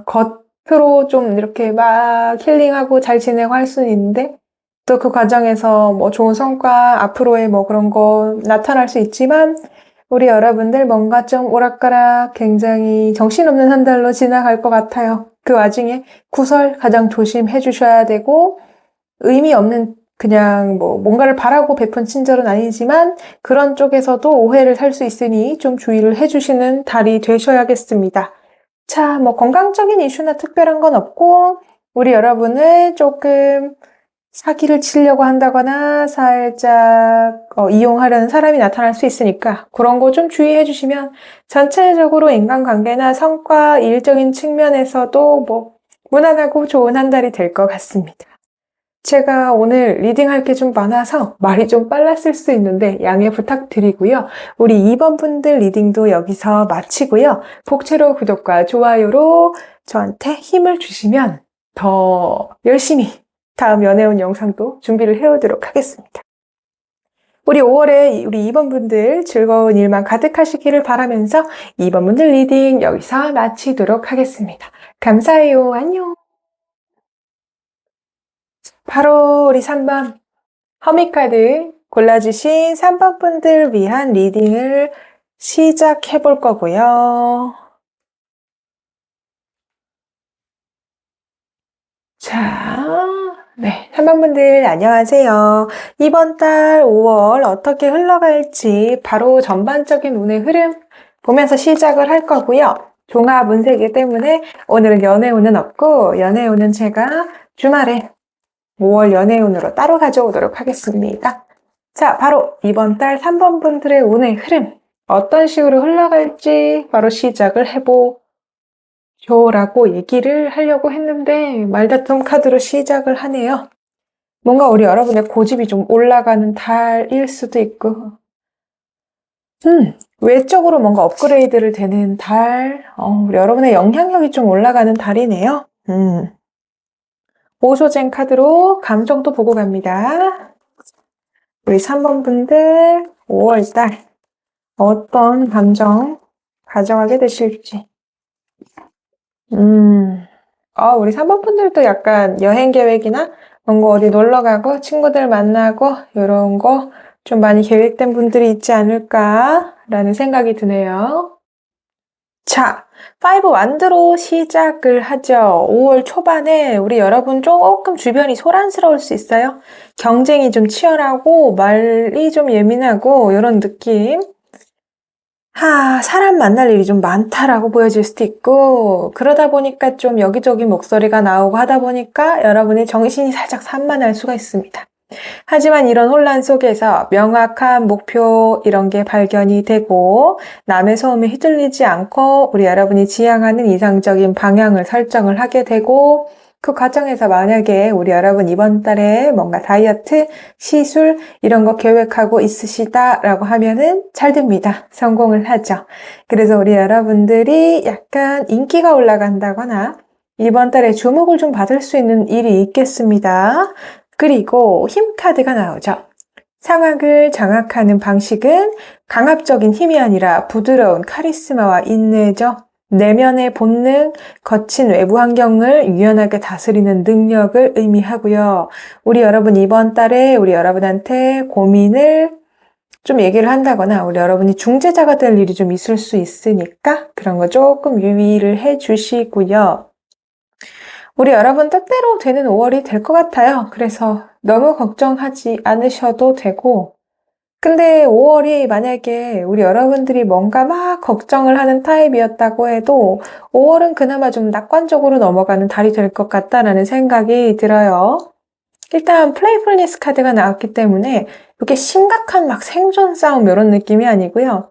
겉으로 좀 이렇게 막 힐링하고 잘 지내고 할 수는 있는데 또 그 과정에서 뭐 좋은 성과, 앞으로의 뭐 그런 거 나타날 수 있지만 우리 여러분들 뭔가 좀 오락가락 굉장히 정신없는 한 달로 지나갈 것 같아요. 그 와중에 구설 가장 조심해 주셔야 되고 의미 없는 그냥 뭐 뭔가를 바라고 베푼 친절은 아니지만 그런 쪽에서도 오해를 살 수 있으니 좀 주의를 해주시는 달이 되셔야겠습니다. 자, 뭐 건강적인 이슈나 특별한 건 없고 우리 여러분을 조금 사기를 치려고 한다거나 살짝 이용하려는 사람이 나타날 수 있으니까 그런 거 좀 주의해 주시면 전체적으로 인간관계나 성과, 일적인 측면에서도 뭐 무난하고 좋은 한 달이 될 것 같습니다. 제가 오늘 리딩할 게 좀 많아서 말이 좀 빨랐을 수 있는데 양해 부탁드리고요. 우리 2번 분들 리딩도 여기서 마치고요. 복채로 구독과 좋아요로 저한테 힘을 주시면 더 열심히 다음 연애운 영상도 준비를 해오도록 하겠습니다. 우리 5월에 우리 2번 분들 즐거운 일만 가득하시기를 바라면서 2번 분들 리딩 여기서 마치도록 하겠습니다. 감사해요. 안녕. 바로 우리 3번 허미카드 골라주신 3번 분들 위한 리딩을 시작해 볼 거고요. 자, 네, 3번 분들 안녕하세요. 이번 달 5월 어떻게 흘러갈지 바로 전반적인 운의 흐름 보면서 시작을 할 거고요. 종합 운세이기 때문에 오늘은 연애운은 없고 연애운은 제가 주말에 5월 연애운으로 따로 가져오도록 하겠습니다. 자, 바로 이번 달 3번 분들의 운의 흐름 어떤 식으로 흘러갈지 바로 시작을 해보죠라고 얘기를 하려고 했는데 말다툼 카드로 시작을 하네요. 뭔가 우리 여러분의 고집이 좀 올라가는 달일 수도 있고 외적으로 뭔가 업그레이드를 되는 달 우리 여러분의 영향력이 좀 올라가는 달이네요. 오소젠 카드로 감정도 보고 갑니다. 우리 3번 분들 5월달 어떤 감정 가져가게 되실지. 우리 3번 분들도 약간 여행 계획이나 뭔가 어디 놀러 가고 친구들 만나고 이런 거 좀 많이 계획된 분들이 있지 않을까라는 생각이 드네요. 자, 5 완드로 시작을 하죠. 5월 초반에 우리 여러분 조금 주변이 소란스러울 수 있어요. 경쟁이 좀 치열하고 말이 좀 예민하고 이런 느낌. 사람 만날 일이 좀 많다라고 보여질 수도 있고 그러다 보니까 좀 여기저기 목소리가 나오고 하다 보니까 여러분의 정신이 살짝 산만할 수가 있습니다. 하지만 이런 혼란 속에서 명확한 목표 이런 게 발견이 되고 남의 소음에 휘둘리지 않고 우리 여러분이 지향하는 이상적인 방향을 설정을 하게 되고 그 과정에서 만약에 우리 여러분 이번 달에 뭔가 다이어트, 시술 이런 거 계획하고 있으시다라고 하면은 잘 됩니다. 성공을 하죠. 그래서 우리 여러분들이 약간 인기가 올라간다거나 이번 달에 주목을 좀 받을 수 있는 일이 있겠습니다. 그리고 힘 카드가 나오죠. 상황을 장악하는 방식은 강압적인 힘이 아니라 부드러운 카리스마와 인내죠. 내면의 본능, 거친 외부 환경을 유연하게 다스리는 능력을 의미하고요. 우리 여러분 이번 달에 우리 여러분한테 고민을 좀 얘기를 한다거나 우리 여러분이 중재자가 될 일이 좀 있을 수 있으니까 그런 거 조금 유의를 해 주시고요. 우리 여러분 뜻대로 되는 5월이 될 것 같아요. 그래서 너무 걱정하지 않으셔도 되고 근데 5월이 만약에 우리 여러분들이 뭔가 막 걱정을 하는 타입이었다고 해도 5월은 그나마 좀 낙관적으로 넘어가는 달이 될 것 같다라는 생각이 들어요. 일단 플레이풀니스 카드가 나왔기 때문에 이게 심각한 막 생존 싸움 이런 느낌이 아니고요.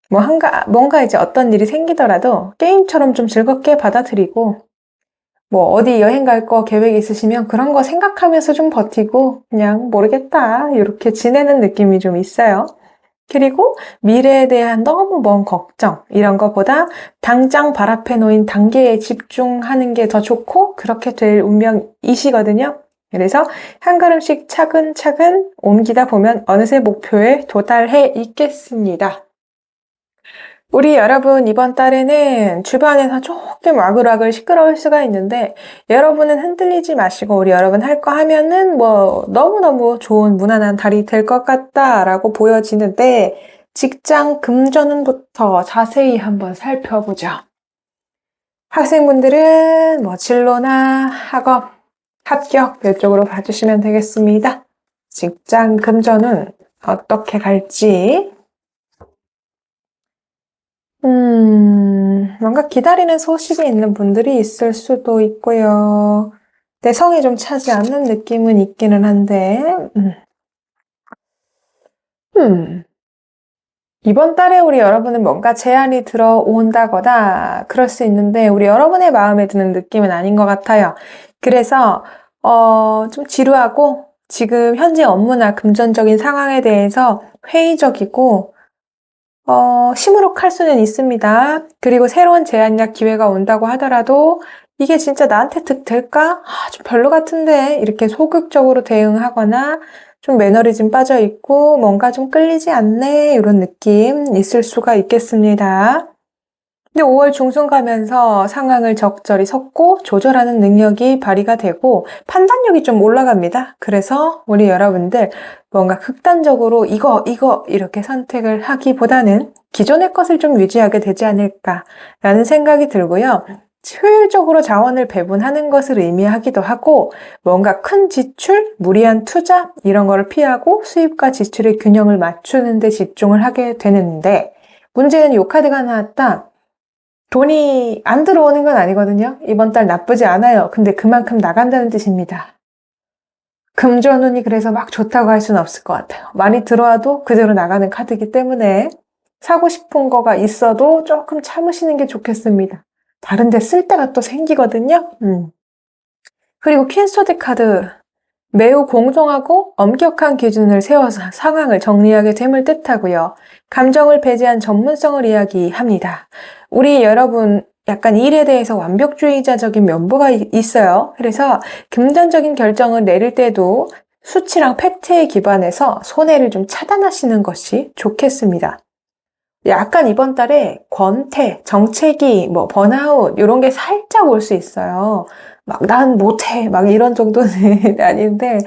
뭔가 이제 어떤 일이 생기더라도 게임처럼 좀 즐겁게 받아들이고 뭐 어디 여행 갈 거 계획 있으시면 그런 거 생각하면서 좀 버티고 그냥 모르겠다 이렇게 지내는 느낌이 좀 있어요. 그리고 미래에 대한 너무 먼 걱정 이런 거보다 당장 발 앞에 놓인 단계에 집중하는 게 더 좋고 그렇게 될 운명이시거든요. 그래서 한 걸음씩 차근차근 옮기다 보면 어느새 목표에 도달해 있겠습니다. 우리 여러분 이번 달에는 주변에서 조금 와글와글 시끄러울 수가 있는데 여러분은 흔들리지 마시고 우리 여러분 할 거 하면은 뭐 너무너무 좋은 무난한 달이 될 것 같다라고 보여지는데 직장 금전운부터 자세히 한번 살펴보죠. 학생분들은 뭐 진로나 학업, 합격 이쪽으로 봐주시면 되겠습니다. 직장 금전운 어떻게 갈지 뭔가 기다리는 소식이 있는 분들이 있을 수도 있고요. 내 성이 좀 차지 않는 느낌은 있기는 한데, 이번 달에 우리 여러분은 뭔가 제안이 들어온다거나 그럴 수 있는데, 우리 여러분의 마음에 드는 느낌은 아닌 것 같아요. 그래서, 좀 지루하고, 지금 현재 업무나 금전적인 상황에 대해서 회의적이고, 시무룩할 수는 있습니다. 그리고 새로운 제안약 기회가 온다고 하더라도 이게 진짜 나한테 득될까? 좀 별로 같은데 이렇게 소극적으로 대응하거나 좀 매너리즘 빠져 있고 뭔가 좀 끌리지 않네 이런 느낌 있을 수가 있겠습니다. 근데 5월 중순 가면서 상황을 적절히 섞고 조절하는 능력이 발휘가 되고 판단력이 좀 올라갑니다. 그래서 우리 여러분들 뭔가 극단적으로 이거 이렇게 선택을 하기보다는 기존의 것을 좀 유지하게 되지 않을까라는 생각이 들고요. 효율적으로 자원을 배분하는 것을 의미하기도 하고 뭔가 큰 지출, 무리한 투자 이런 거를 피하고 수입과 지출의 균형을 맞추는 데 집중을 하게 되는데 문제는 요 카드가 나왔다. 돈이 안 들어오는 건 아니거든요. 이번 달 나쁘지 않아요. 근데 그만큼 나간다는 뜻입니다. 금전운이 그래서 막 좋다고 할 수는 없을 것 같아요. 많이 들어와도 그대로 나가는 카드이기 때문에 사고 싶은 거가 있어도 조금 참으시는 게 좋겠습니다. 다른 데 쓸 때가 또 생기거든요. 그리고 퀸소드 카드. 매우 공정하고 엄격한 기준을 세워서 상황을 정리하게 됨을 뜻하고요. 감정을 배제한 전문성을 이야기합니다. 우리 여러분 약간 일에 대해서 완벽주의자적인 면모가 있어요. 그래서 금전적인 결정을 내릴 때도 수치랑 팩트에 기반해서 손해를 좀 차단하시는 것이 좋겠습니다. 약간 이번 달에 권태, 정체기, 뭐 번아웃 이런 게 살짝 올 수 있어요. 막 난 못해 막 이런 정도는 아닌데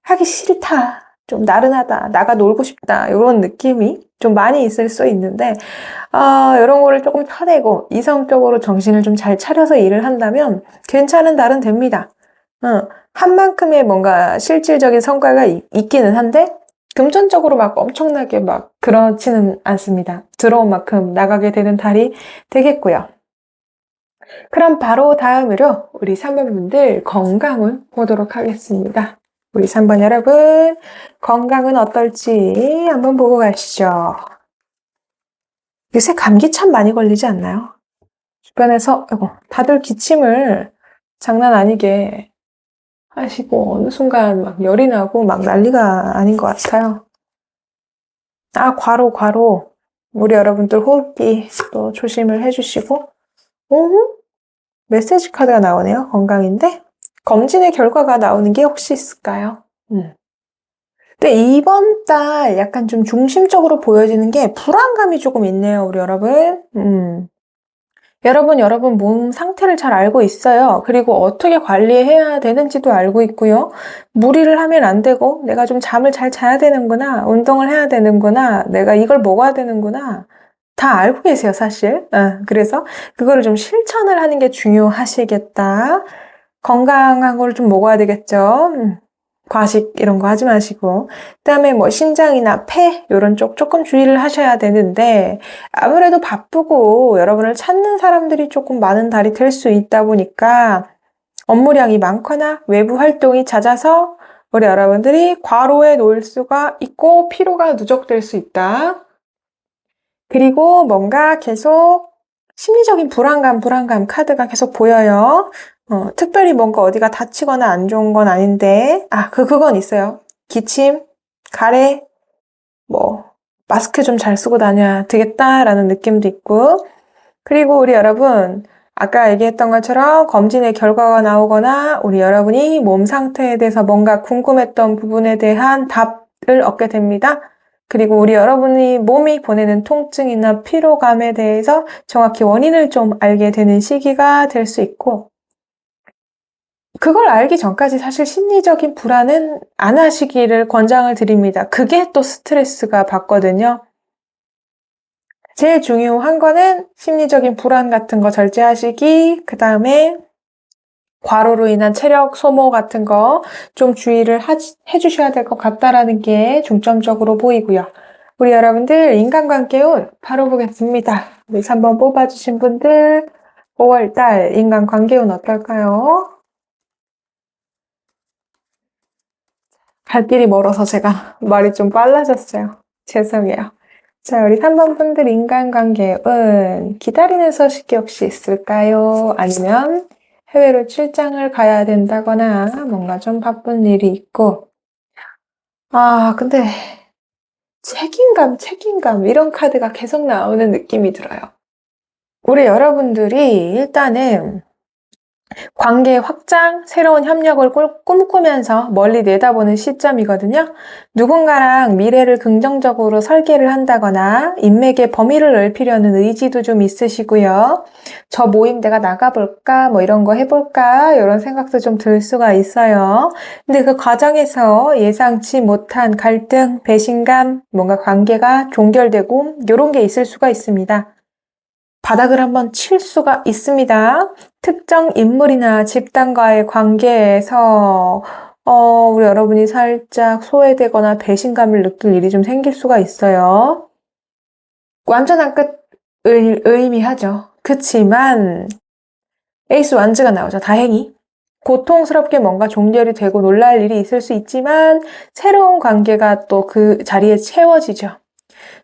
하기 싫다, 좀 나른하다, 나가 놀고 싶다 이런 느낌이 좀 많이 있을 수 있는데 이런 거를 조금 펴내고 이성적으로 정신을 좀 잘 차려서 일을 한다면 괜찮은 달은 됩니다. 한 만큼의 뭔가 실질적인 성과가 있기는 한데 금전적으로 막 엄청나게 막 그렇지는 않습니다. 들어온 만큼 나가게 되는 달이 되겠고요. 그럼 바로 다음으로 우리 3번분들 건강을 보도록 하겠습니다. 우리 3번 여러분, 건강은 어떨지 한번 보고 가시죠. 요새 감기 참 많이 걸리지 않나요? 주변에서, 아이고, 다들 기침을 장난 아니게 하시고, 어느 순간 막 열이 나고 막 난리가 아닌 것 같아요. 아, 과로. 우리 여러분들 호흡기 또 조심을 해주시고, 메시지 카드가 나오네요. 건강인데, 검진의 결과가 나오는 게 혹시 있을까요? 근데 이번 달 약간 좀 중심적으로 보여지는 게 불안감이 조금 있네요, 우리 여러분. 여러분 몸 상태를 잘 알고 있어요. 그리고 어떻게 관리해야 되는지도 알고 있고요. 무리를 하면 안 되고, 내가 좀 잠을 잘 자야 되는구나, 운동을 해야 되는구나, 내가 이걸 먹어야 되는구나. 다 알고 계세요, 사실. 그래서 그거를 좀 실천을 하는 게 중요하시겠다. 건강한 걸 좀 먹어야 되겠죠. 과식 이런 거 하지 마시고. 그다음에 뭐 신장이나 폐 이런 쪽 조금 주의를 하셔야 되는데 아무래도 바쁘고 여러분을 찾는 사람들이 조금 많은 달이 될 수 있다 보니까 업무량이 많거나 외부 활동이 잦아서 우리 여러분들이 과로에 놓일 수가 있고 피로가 누적될 수 있다. 그리고 뭔가 계속 심리적인 불안감 카드가 계속 보여요. 특별히 뭔가 어디가 다치거나 안 좋은 건 아닌데, 그건 있어요. 기침, 가래, 마스크 좀 잘 쓰고 다녀야 되겠다라는 느낌도 있고, 그리고 우리 여러분, 아까 얘기했던 것처럼 검진의 결과가 나오거나 우리 여러분이 몸 상태에 대해서 뭔가 궁금했던 부분에 대한 답을 얻게 됩니다. 그리고 우리 여러분이 몸이 보내는 통증이나 피로감에 대해서 정확히 원인을 좀 알게 되는 시기가 될 수 있고, 그걸 알기 전까지 사실 심리적인 불안은 안 하시기를 권장을 드립니다. 그게 또 스트레스가 받거든요. 제일 중요한 거는 심리적인 불안 같은 거 절제하시기, 그 다음에 과로로 인한 체력 소모 같은 거 좀 주의를 해주셔야 될 것 같다라는 게 중점적으로 보이고요. 우리 여러분들 인간관계운 바로 보겠습니다. 우리 3번 뽑아주신 분들 5월달 인간관계운 어떨까요? 갈 길이 멀어서 제가 말이 좀 빨라졌어요. 죄송해요. 자, 우리 3번 분들 인간관계운 기다리는 소식이 혹시 있을까요? 아니면 해외로 출장을 가야 된다거나 뭔가 좀 바쁜 일이 있고 근데 책임감 이런 카드가 계속 나오는 느낌이 들어요. 우리 여러분들이 일단은 관계 확장, 새로운 협력을 꿈꾸면서 멀리 내다보는 시점이거든요. 누군가랑 미래를 긍정적으로 설계를 한다거나 인맥의 범위를 넓히려는 의지도 좀 있으시고요. 저 모임 내가 나가볼까? 뭐 이런 거 해볼까? 이런 생각도 좀 들 수가 있어요. 근데 그 과정에서 예상치 못한 갈등, 배신감, 뭔가 관계가 종결되고 이런 게 있을 수가 있습니다. 바닥을 한번 칠 수가 있습니다. 특정 인물이나 집단과의 관계에서 우리 여러분이 살짝 소외되거나 배신감을 느낄 일이 좀 생길 수가 있어요. 완전한 끝을 의미하죠. 그치만 에이스 완즈가 나오죠. 다행히. 고통스럽게 뭔가 종결이 되고 놀랄 일이 있을 수 있지만 새로운 관계가 또 그 자리에 채워지죠.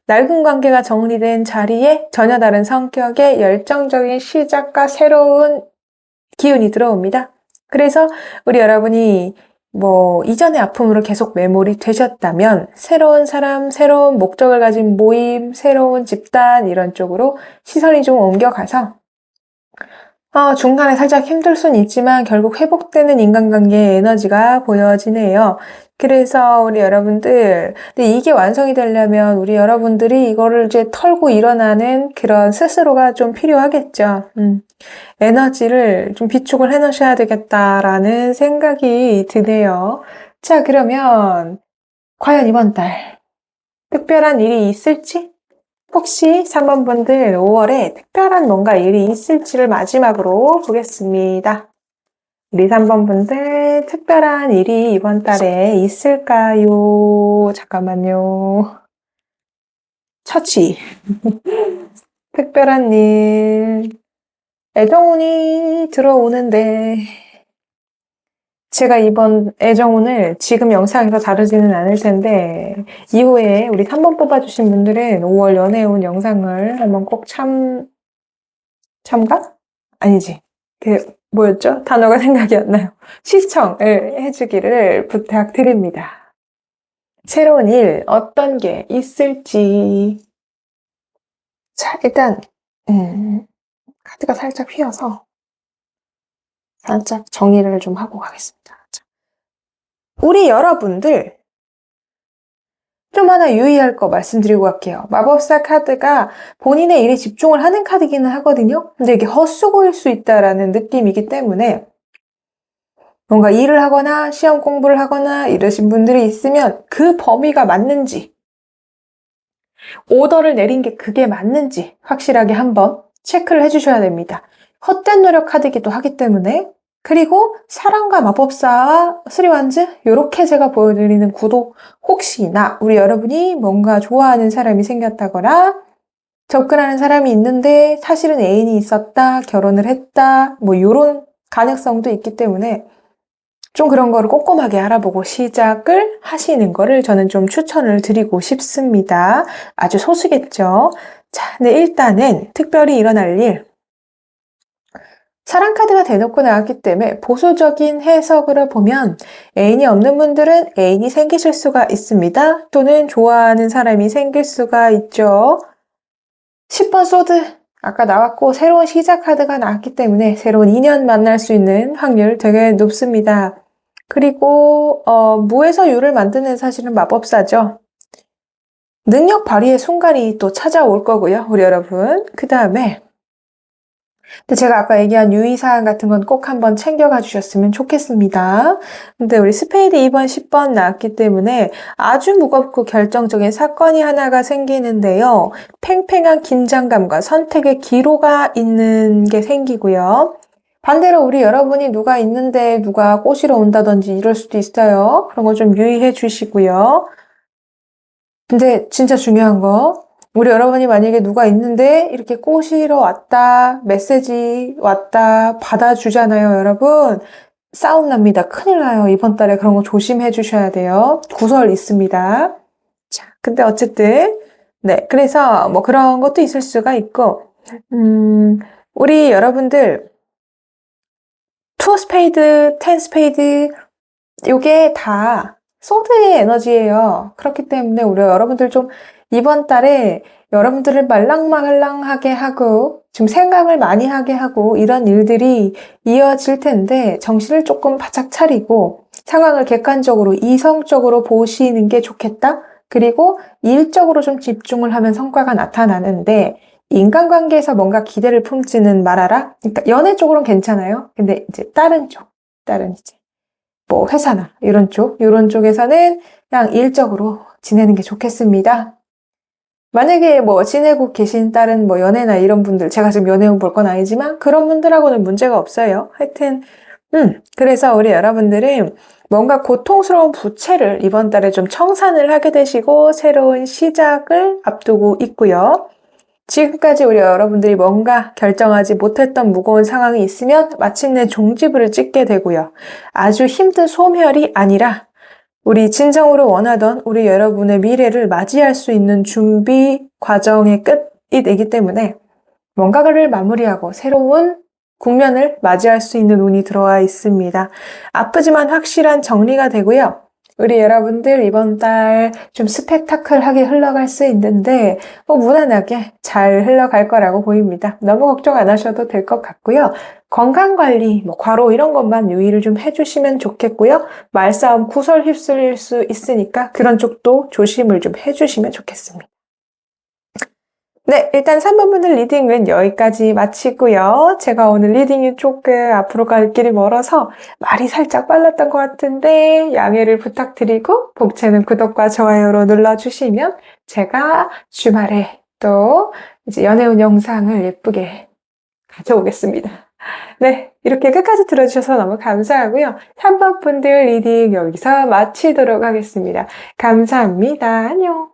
낡은 관계가 정리된 자리에 전혀 다른 성격의 열정적인 시작과 새로운 기운이 들어옵니다. 그래서 우리 여러분이 이전의 아픔으로 계속 매몰이 되셨다면 새로운 사람, 새로운 목적을 가진 모임, 새로운 집단 이런 쪽으로 시선이 좀 옮겨가서 중간에 살짝 힘들 순 있지만 결국 회복되는 인간관계의 에너지가 보여지네요. 그래서 우리 여러분들, 근데 이게 완성이 되려면 우리 여러분들이 이거를 이제 털고 일어나는 그런 스스로가 좀 필요하겠죠. 에너지를 좀 비축을 해 놓으셔야 되겠다라는 생각이 드네요. 자, 그러면 과연 이번 달 특별한 일이 있을지? 혹시 3번 분들 5월에 특별한 뭔가 일이 있을지를 마지막으로 보겠습니다. 우리 3번 분들 특별한 일이 이번 달에 있을까요? 잠깐만요. 처치. 특별한 일. 애정운이 들어오는데 제가 이번 애정운을 지금 영상에서 다루지는 않을 텐데, 이후에 우리 3번 뽑아주신 분들은 5월 연애운 영상을 한번 꼭 참가? 아니지. 뭐였죠? 단어가 생각이 안 나요. 시청을 해주기를 부탁드립니다. 새로운 일, 어떤 게 있을지. 자, 일단, 카드가 살짝 휘어서, 살짝 정리를 좀 하고 가겠습니다. 자, 우리 여러분들, 좀 하나 유의할 거 말씀드리고 갈게요. 마법사 카드가 본인의 일에 집중을 하는 카드기는 하거든요. 근데 이게 헛수고일 수 있다라는 느낌이기 때문에 뭔가 일을 하거나 시험 공부를 하거나 이러신 분들이 있으면 그 범위가 맞는지, 오더를 내린 게 그게 맞는지 확실하게 한번 체크를 해주셔야 됩니다. 헛된 노력 카드이기도 하기 때문에. 그리고 사랑과 마법사와 스리완즈 이렇게 제가 보여드리는 구도, 혹시나 우리 여러분이 뭔가 좋아하는 사람이 생겼다거나 접근하는 사람이 있는데 사실은 애인이 있었다, 결혼을 했다, 뭐 이런 가능성도 있기 때문에 좀 그런 거를 꼼꼼하게 알아보고 시작을 하시는 거를 저는 좀 추천을 드리고 싶습니다. 아주 소수겠죠. 자, 네, 일단은 특별히 일어날 일. 사랑 카드가 대놓고 나왔기 때문에 보수적인 해석으로 보면 애인이 없는 분들은 애인이 생기실 수가 있습니다. 또는 좋아하는 사람이 생길 수가 있죠. 10번 소드 아까 나왔고 새로운 시작 카드가 나왔기 때문에 새로운 인연 만날 수 있는 확률 되게 높습니다. 그리고 무에서 유를 만드는 사실은 마법사죠. 능력 발휘의 순간이 또 찾아올 거고요. 우리 여러분. 그 다음에 근데 제가 아까 얘기한 유의사항 같은 건 꼭 한번 챙겨가 주셨으면 좋겠습니다. 근데 우리 스페이드 2번, 10번 나왔기 때문에 아주 무겁고 결정적인 사건이 하나가 생기는데요. 팽팽한 긴장감과 선택의 기로가 있는 게 생기고요. 반대로 우리 여러분이 누가 있는데 누가 꼬시러 온다든지 이럴 수도 있어요. 그런 거 좀 유의해 주시고요. 근데 진짜 중요한 거, 우리 여러분이 만약에 누가 있는데 이렇게 꼬시러 왔다, 메시지 왔다, 받아주잖아요, 여러분. 싸움 납니다. 큰일 나요. 이번 달에 그런 거 조심해 주셔야 돼요. 구설 있습니다. 자, 근데 어쨌든, 네. 그래서 뭐 그런 것도 있을 수가 있고, 우리 여러분들, 투 스페이드, 텐 스페이드, 요게 다 소드의 에너지예요. 그렇기 때문에 우리 여러분들 좀 이번 달에 여러분들을 말랑말랑하게 하고 좀 생각을 많이 하게 하고 이런 일들이 이어질 텐데 정신을 조금 바짝 차리고 상황을 객관적으로 이성적으로 보시는 게 좋겠다. 그리고 일적으로 좀 집중을 하면 성과가 나타나는데 인간관계에서 뭔가 기대를 품지는 말아라. 그러니까 연애 쪽으로는 괜찮아요. 근데 이제 다른 이제 뭐 회사나 이런 쪽에서는 그냥 일적으로 지내는 게 좋겠습니다. 만약에 뭐 지내고 계신 다른 뭐 연애나 이런 분들, 제가 지금 연애운 볼 건 아니지만 그런 분들하고는 문제가 없어요. 하여튼 그래서 우리 여러분들은 뭔가 고통스러운 부채를 이번 달에 좀 청산을 하게 되시고 새로운 시작을 앞두고 있고요. 지금까지 우리 여러분들이 뭔가 결정하지 못했던 무거운 상황이 있으면 마침내 종지부를 찍게 되고요. 아주 힘든 소멸이 아니라 우리 진정으로 원하던 우리 여러분의 미래를 맞이할 수 있는 준비 과정의 끝이 되기 때문에 뭔가를 마무리하고 새로운 국면을 맞이할 수 있는 운이 들어와 있습니다. 아프지만 확실한 정리가 되고요. 우리 여러분들 이번 달 좀 스펙타클하게 흘러갈 수 있는데 무난하게 잘 흘러갈 거라고 보입니다. 너무 걱정 안 하셔도 될 것 같고요. 건강관리, 과로 이런 것만 유의를 좀 해주시면 좋겠고요. 말싸움, 구설 휩쓸릴 수 있으니까 그런 쪽도 조심을 좀 해주시면 좋겠습니다. 네, 일단 3번 분들 리딩은 여기까지 마치고요. 제가 오늘 리딩이 조금 앞으로 갈 길이 멀어서 말이 살짝 빨랐던 것 같은데 양해를 부탁드리고 복채는 구독과 좋아요로 눌러주시면 제가 주말에 또 이제 연애운 영상을 예쁘게 가져오겠습니다. 네, 이렇게 끝까지 들어주셔서 너무 감사하고요. 3번 분들 리딩 여기서 마치도록 하겠습니다. 감사합니다. 안녕.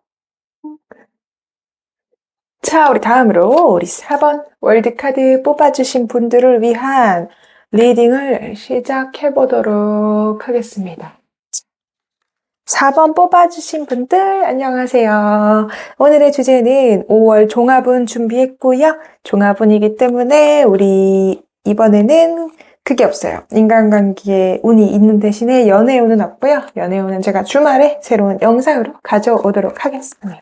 자, 우리 다음으로 우리 4번 월드카드 뽑아주신 분들을 위한 리딩을 시작해 보도록 하겠습니다. 4번 뽑아주신 분들 안녕하세요. 오늘의 주제는 5월 종합운 준비했고요. 종합운이기 때문에 우리 이번에는 그게 없어요. 인간관계에 운이 있는 대신에 연애운은 없고요. 연애운은 제가 주말에 새로운 영상으로 가져오도록 하겠습니다.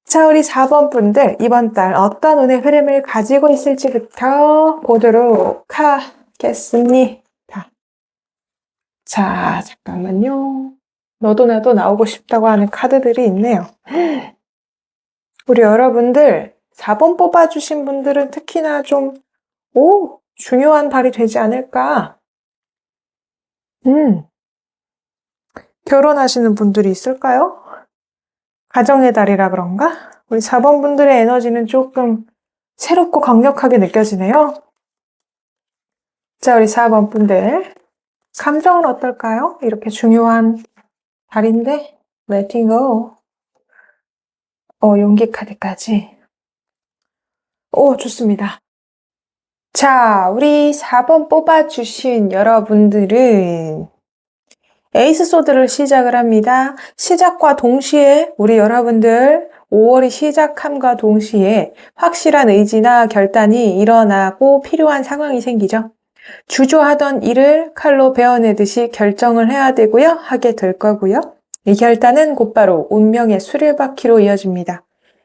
자, 우리 4번 분들 이번 달 어떤 운의 흐름을 가지고 있을지부터 보도록 하겠습니다. 자, 잠깐만요. 너도 나도 나오고 싶다고 하는 카드들이 있네요. 우리 여러분들 4번 뽑아주신 분들은 특히나 좀 중요한 달이 되지 않을까? 결혼하시는 분들이 있을까요? 가정의 달이라 그런가? 우리 4번 분들의 에너지는 조금 새롭고 강력하게 느껴지네요. 자, 우리 4번 분들 감정은 어떨까요? 이렇게 중요한 달인데 letting go. 용기 카드까지. 좋습니다. 자, 우리 4번 뽑아주신 여러분들은 에이스 소드를 시작을 합니다. 시작과 동시에 우리 여러분들 5월이 시작함과 동시에 확실한 의지나 결단이 일어나고 필요한 상황이 생기죠. 주저하던 일을 칼로 베어내듯이 결정을 해야 되고요. 하게 될 거고요. 이 결단은 곧바로 운명의 수레바퀴로 이어집니다.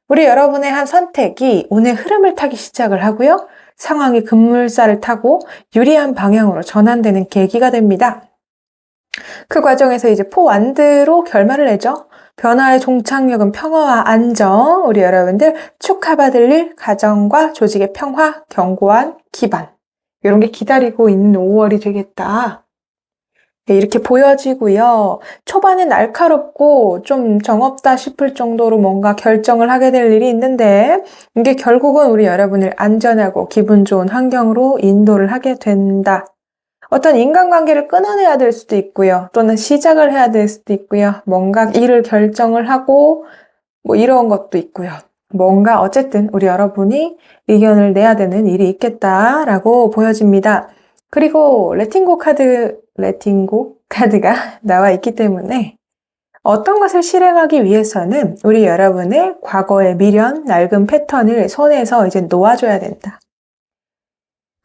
우리 여러분의 한 선택이 운의 흐름을 타기 시작을 하고요. 상황이 급물살을 타고 유리한 방향으로 전환되는 계기가 됩니다. 그 과정에서 이제 포완드로 결말을 내죠. 변화의 종착역은 평화와 안정. 우리 여러분들 축하받을 일, 가정과 조직의 평화, 견고한 기반. 이런 게 기다리고 있는 5월이 되겠다. 네, 이렇게 보여지고요. 초반에 날카롭고 좀 정없다 싶을 정도로 뭔가 결정을 하게 될 일이 있는데 이게 결국은 우리 여러분을 안전하고 기분 좋은 환경으로 인도를 하게 된다. 어떤 인간관계를 끊어내야 될 수도 있고요. 또는 시작을 해야 될 수도 있고요. 뭔가 일을 결정을 하고 뭐 이런 것도 있고요. 뭔가 어쨌든 우리 여러분이 의견을 내야 되는 일이 있겠다라고 보여집니다. 그리고 레팅고 카드가 나와 있기 때문에 어떤 것을 실행하기 위해서는 우리 여러분의 과거의 미련, 낡은 패턴을 손에서 이제 놓아줘야 된다.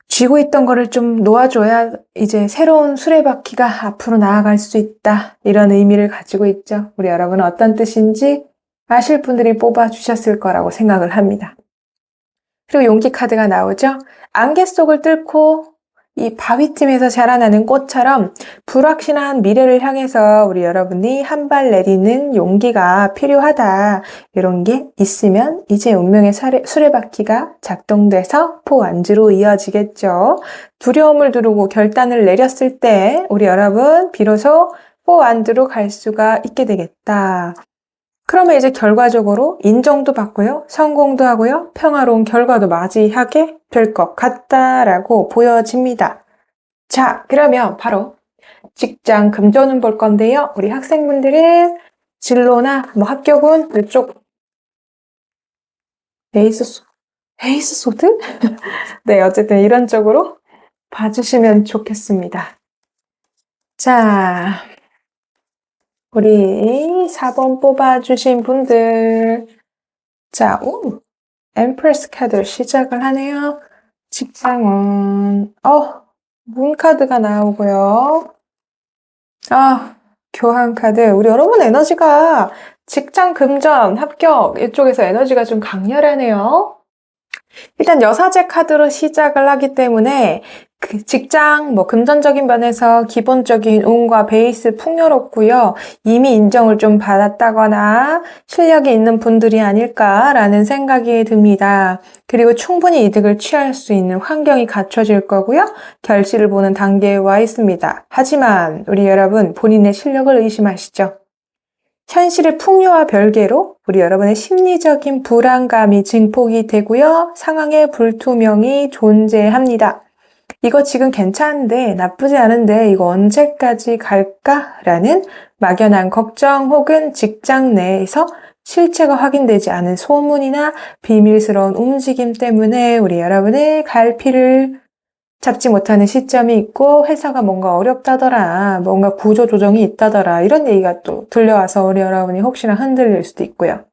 쥐고 있던 거를 좀 놓아줘야 이제 새로운 수레바퀴가 앞으로 나아갈 수 있다. 이런 의미를 가지고 있죠. 우리 여러분은 어떤 뜻인지 아실 분들이 뽑아주셨을 거라고 생각을 합니다. 그리고 용기 카드가 나오죠. 안개 속을 뚫고 이 바위틈에서 자라나는 꽃처럼 불확실한 미래를 향해서 우리 여러분이 한 발 내디는 용기가 필요하다. 이런 게 있으면 이제 운명의 수레바퀴가 작동돼서 포완주로 이어지겠죠. 두려움을 두르고 결단을 내렸을 때 우리 여러분 비로소 포완주로 갈 수가 있게 되겠다. 그러면 이제 결과적으로 인정도 받고요. 성공도 하고요. 평화로운 결과도 맞이하게 될 것 같다라고 보여집니다. 자, 그러면 바로 직장 금전운 볼 건데요. 우리 학생분들은 진로나 뭐 합격운 이쪽 에이스 소드? 네, 어쨌든 이런 쪽으로 봐주시면 좋겠습니다. 자, 우리 4번 뽑아주신 분들. 자, 엠프레스 카드 시작을 하네요. 직장운. 문 카드가 나오고요. 교환 카드. 우리 여러분 에너지가 직장 금전, 합격 이쪽에서 에너지가 좀 강렬하네요. 일단 여사제 카드로 시작을 하기 때문에 그 직장, 금전적인 면에서 기본적인 운과 베이스 풍요롭고요. 이미 인정을 좀 받았다거나 실력이 있는 분들이 아닐까라는 생각이 듭니다. 그리고 충분히 이득을 취할 수 있는 환경이 갖춰질 거고요. 결실을 보는 단계에 와 있습니다. 하지만 우리 여러분 본인의 실력을 의심하시죠. 현실의 풍요와 별개로 우리 여러분의 심리적인 불안감이 증폭이 되고요. 상황의 불투명이 존재합니다. 이거 지금 괜찮은데 나쁘지 않은데 이거 언제까지 갈까라는 막연한 걱정 혹은 직장 내에서 실체가 확인되지 않은 소문이나 비밀스러운 움직임 때문에 우리 여러분의 갈피를 잡지 못하는 시점이 있고 회사가 뭔가 어렵다더라, 뭔가 구조 조정이 있다더라 이런 얘기가 또 들려와서 우리 여러분이 혹시나 흔들릴 수도 있고요.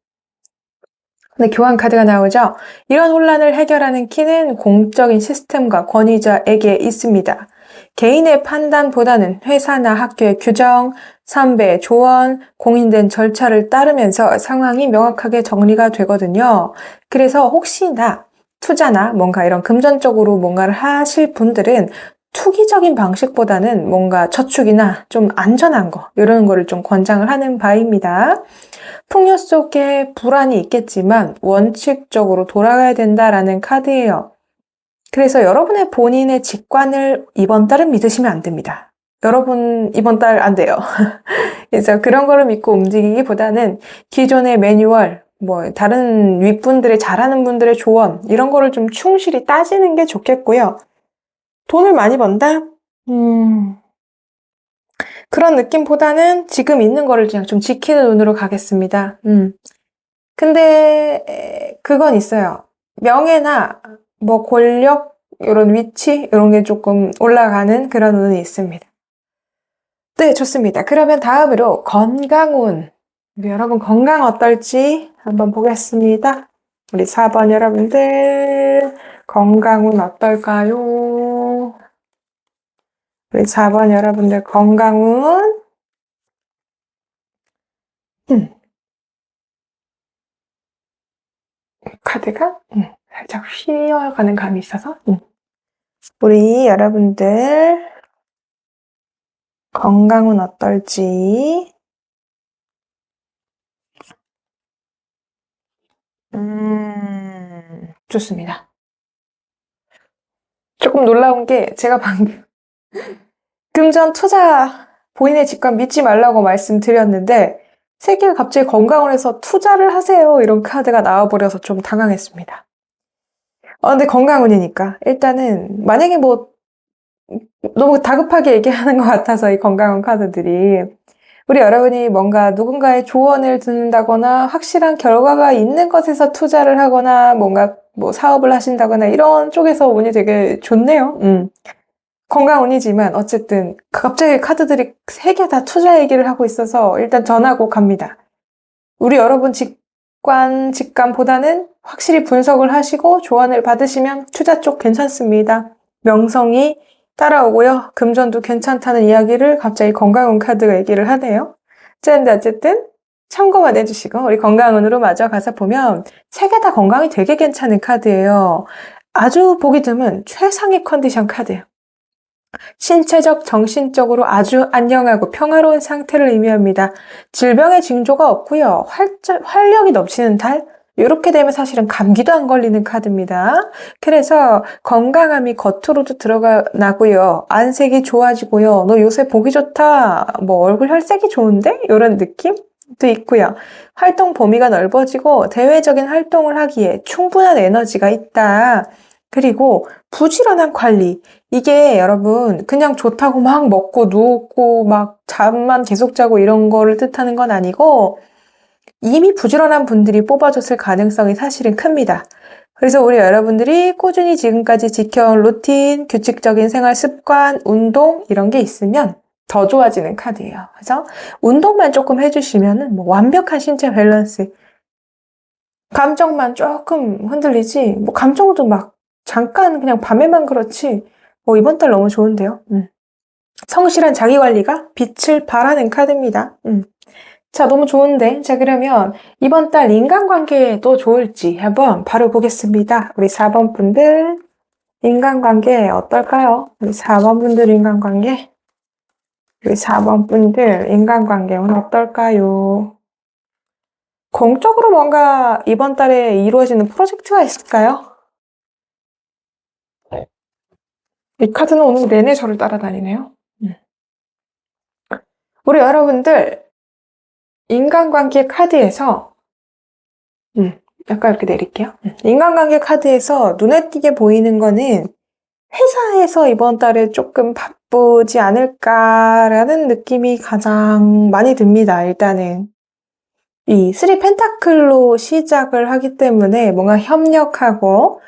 근데 교환 카드가 나오죠? 이런 혼란을 해결하는 키는 공적인 시스템과 권위자에게 있습니다. 개인의 판단보다는 회사나 학교의 규정, 선배, 조언, 공인된 절차를 따르면서 상황이 명확하게 정리가 되거든요. 그래서 혹시나 투자나 뭔가 이런 금전적으로 뭔가를 하실 분들은 투기적인 방식보다는 뭔가 저축이나 좀 안전한 거, 이런 거를 좀 권장을 하는 바입니다. 풍요 속에 불안이 있겠지만 원칙적으로 돌아가야 된다라는 카드예요. 그래서 여러분의 본인의 직관을 이번 달은 믿으시면 안 됩니다. 여러분 이번 달 안 돼요. 그래서 그런 거를 믿고 움직이기보다는 기존의 매뉴얼, 뭐 다른 윗분들의 잘하는 분들의 조언 이런 거를 좀 충실히 따지는 게 좋겠고요. 돈을 많이 번다? 그런 느낌보다는 지금 있는 거를 그냥 좀 지키는 눈으로 가겠습니다. 근데 그건 있어요. 명예나 뭐 권력 이런 위치 이런 게 조금 올라가는 그런 운이 있습니다. 네, 좋습니다. 그러면 다음으로 건강운. 우리 여러분 건강 어떨지 한번 보겠습니다. 우리 4번 여러분들 건강운 어떨까요? 우리 4번 여러분들 건강운 카드가 살짝 휘어가는 감이 있어서 우리 여러분들 건강은 어떨지 좋습니다. 조금 놀라운 게 제가 방금 금전 투자 본인의 직관 믿지 말라고 말씀드렸는데 세계가 갑자기 건강을 해서 투자를 하세요 이런 카드가 나와버려서 좀 당황했습니다. 근데 건강운이니까 일단은 만약에 뭐 너무 다급하게 얘기하는 것 같아서 이 건강운 카드들이 우리 여러분이 뭔가 누군가의 조언을 듣는다거나 확실한 결과가 있는 것에서 투자를 하거나 뭔가 뭐 사업을 하신다거나 이런 쪽에서 운이 되게 좋네요. 건강운이지만 어쨌든 갑자기 카드들이 3개 다 투자 얘기를 하고 있어서 일단 전하고 갑니다. 우리 여러분 직감보다는 확실히 분석을 하시고 조언을 받으시면 투자 쪽 괜찮습니다. 명성이 따라오고요. 금전도 괜찮다는 이야기를 갑자기 건강운 카드가 얘기를 하네요. 자, 근데 어쨌든 참고만 해주시고 우리 건강운으로 마저 가서 보면 3개 다 건강이 되게 괜찮은 카드예요. 아주 보기 드문 최상위 컨디션 카드예요. 신체적, 정신적으로 아주 안녕하고 평화로운 상태를 의미합니다. 질병의 징조가 없고요. 활력이 넘치는 달? 이렇게 되면 사실은 감기도 안 걸리는 카드입니다. 그래서 건강함이 겉으로도 드러나고요. 안색이 좋아지고요. 너 요새 보기 좋다. 뭐 얼굴 혈색이 좋은데? 이런 느낌도 있고요. 활동 범위가 넓어지고 대외적인 활동을 하기에 충분한 에너지가 있다. 그리고 부지런한 관리. 이게 여러분 그냥 좋다고 막 먹고 누웠고 막 잠만 계속 자고 이런 거를 뜻하는 건 아니고 이미 부지런한 분들이 뽑아줬을 가능성이 사실은 큽니다. 그래서 우리 여러분들이 꾸준히 지금까지 지켜온 루틴, 규칙적인 생활 습관, 운동 이런 게 있으면 더 좋아지는 카드예요. 그래서 운동만 조금 해주시면 뭐 완벽한 신체 밸런스. 감정만 조금 흔들리지 뭐 감정도 막 잠깐 그냥 밤에만 그렇지 이번 달 너무 좋은데요. 성실한 자기관리가 빛을 발하는 카드입니다. 자, 너무 좋은데. 자, 그러면 이번 달 인간관계도 좋을지 한번 바로 보겠습니다. 우리 4번 분들 인간관계 어떨까요? 우리 4번 분들 인간관계. 우리 4번 분들 인간관계는 어떨까요? 공적으로 뭔가 이번 달에 이루어지는 프로젝트가 있을까요? 이 카드는 오늘 내내 저를 따라다니네요. 우리 여러분들 인간관계 카드에서 약간 이렇게 내릴게요. 인간관계 카드에서 눈에 띄게 보이는 거는 회사에서 이번 달에 조금 바쁘지 않을까라는 느낌이 가장 많이 듭니다. 일단은 이 3 펜타클로 시작을 하기 때문에 뭔가 협력하고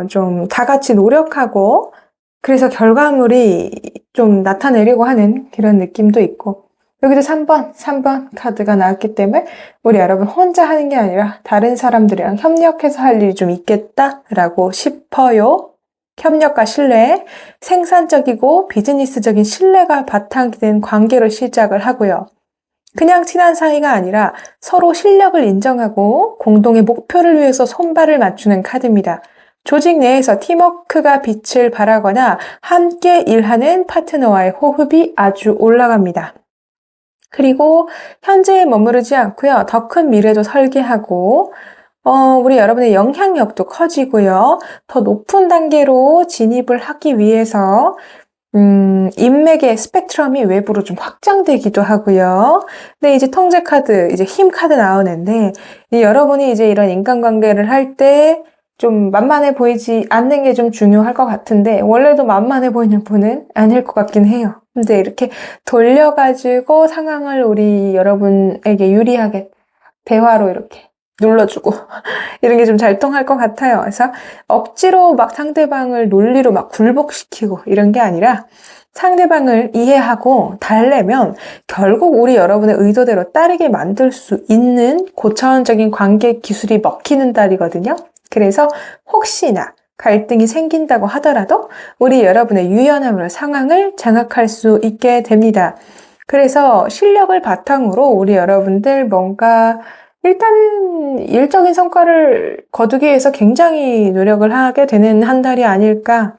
좀 다 같이 노력하고 그래서 결과물이 좀 나타내려고 하는 그런 느낌도 있고, 여기도 3번 카드가 나왔기 때문에 우리 여러분 혼자 하는 게 아니라 다른 사람들이랑 협력해서 할 일이 좀 있겠다라고 싶어요. 협력과 신뢰, 생산적이고 비즈니스적인 신뢰가 바탕이 된 관계로 시작을 하고요. 그냥 친한 사이가 아니라 서로 실력을 인정하고 공동의 목표를 위해서 손발을 맞추는 카드입니다. 조직 내에서 팀워크가 빛을 발하거나 함께 일하는 파트너와의 호흡이 아주 올라갑니다. 그리고 현재에 머무르지 않고요. 더 큰 미래도 설계하고 우리 여러분의 영향력도 커지고요. 더 높은 단계로 진입을 하기 위해서 인맥의 스펙트럼이 외부로 좀 확장되기도 하고요. 근데 이제 통제 카드, 이제 힘 카드 나오는데, 여러분이 이제 이런 인간관계를 할 때 좀 만만해 보이지 않는 게 좀 중요할 것 같은데, 원래도 만만해 보이는 분은 아닐 것 같긴 해요. 근데 이렇게 돌려가지고 상황을 우리 여러분에게 유리하게 대화로 이렇게 눌러주고, 이런 게 좀 잘 통할 것 같아요. 그래서 억지로 막 상대방을 논리로 막 굴복시키고 이런 게 아니라 상대방을 이해하고 달래면 결국 우리 여러분의 의도대로 따르게 만들 수 있는 고차원적인 관계 기술이 먹히는 달이거든요. 그래서 혹시나 갈등이 생긴다고 하더라도 우리 여러분의 유연함으로 상황을 장악할 수 있게 됩니다. 그래서 실력을 바탕으로 우리 여러분들 뭔가 일단은 일적인 성과를 거두기 위해서 굉장히 노력을 하게 되는 한 달이 아닐까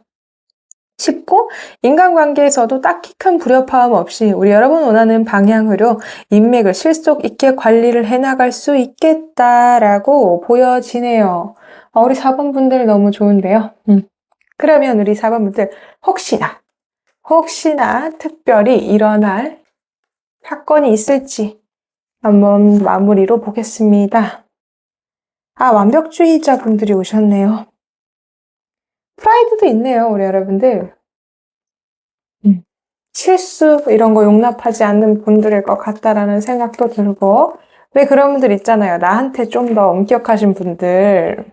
싶고, 인간관계에서도 딱히 큰 불협화음 없이 우리 여러분 원하는 방향으로 인맥을 실속 있게 관리를 해나갈 수 있겠다라고 보여지네요. 우리 4번 분들 너무 좋은데요. 그러면 우리 4번 분들 혹시나 특별히 일어날 사건이 있을지 한번 마무리로 보겠습니다. 완벽주의자 분들이 오셨네요. 프라이드도 있네요, 우리 여러분들. 실수 이런 거 용납하지 않는 분들일 것 같다라는 생각도 들고, 왜 그런 분들 있잖아요. 나한테 좀 더 엄격하신 분들.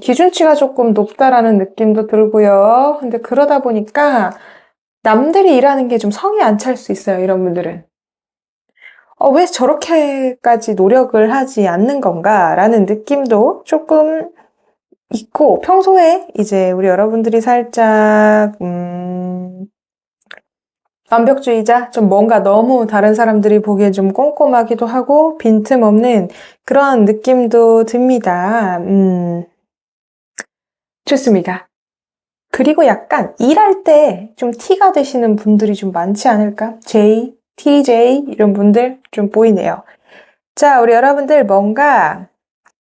기준치가 조금 높다라는 느낌도 들고요. 근데 그러다 보니까 남들이 일하는 게 좀 성이 안 찰 수 있어요, 이런 분들은. 왜 저렇게까지 노력을 하지 않는 건가? 라는 느낌도 조금 있고, 평소에 이제 우리 여러분들이 살짝, 완벽주의자? 좀 뭔가 너무 다른 사람들이 보기에 좀 꼼꼼하기도 하고, 빈틈없는 그런 느낌도 듭니다. 좋습니다. 그리고 약간 일할 때 좀 T가 되시는 분들이 좀 많지 않을까? J, TJ 이런 분들 좀 보이네요. 자, 우리 여러분들 뭔가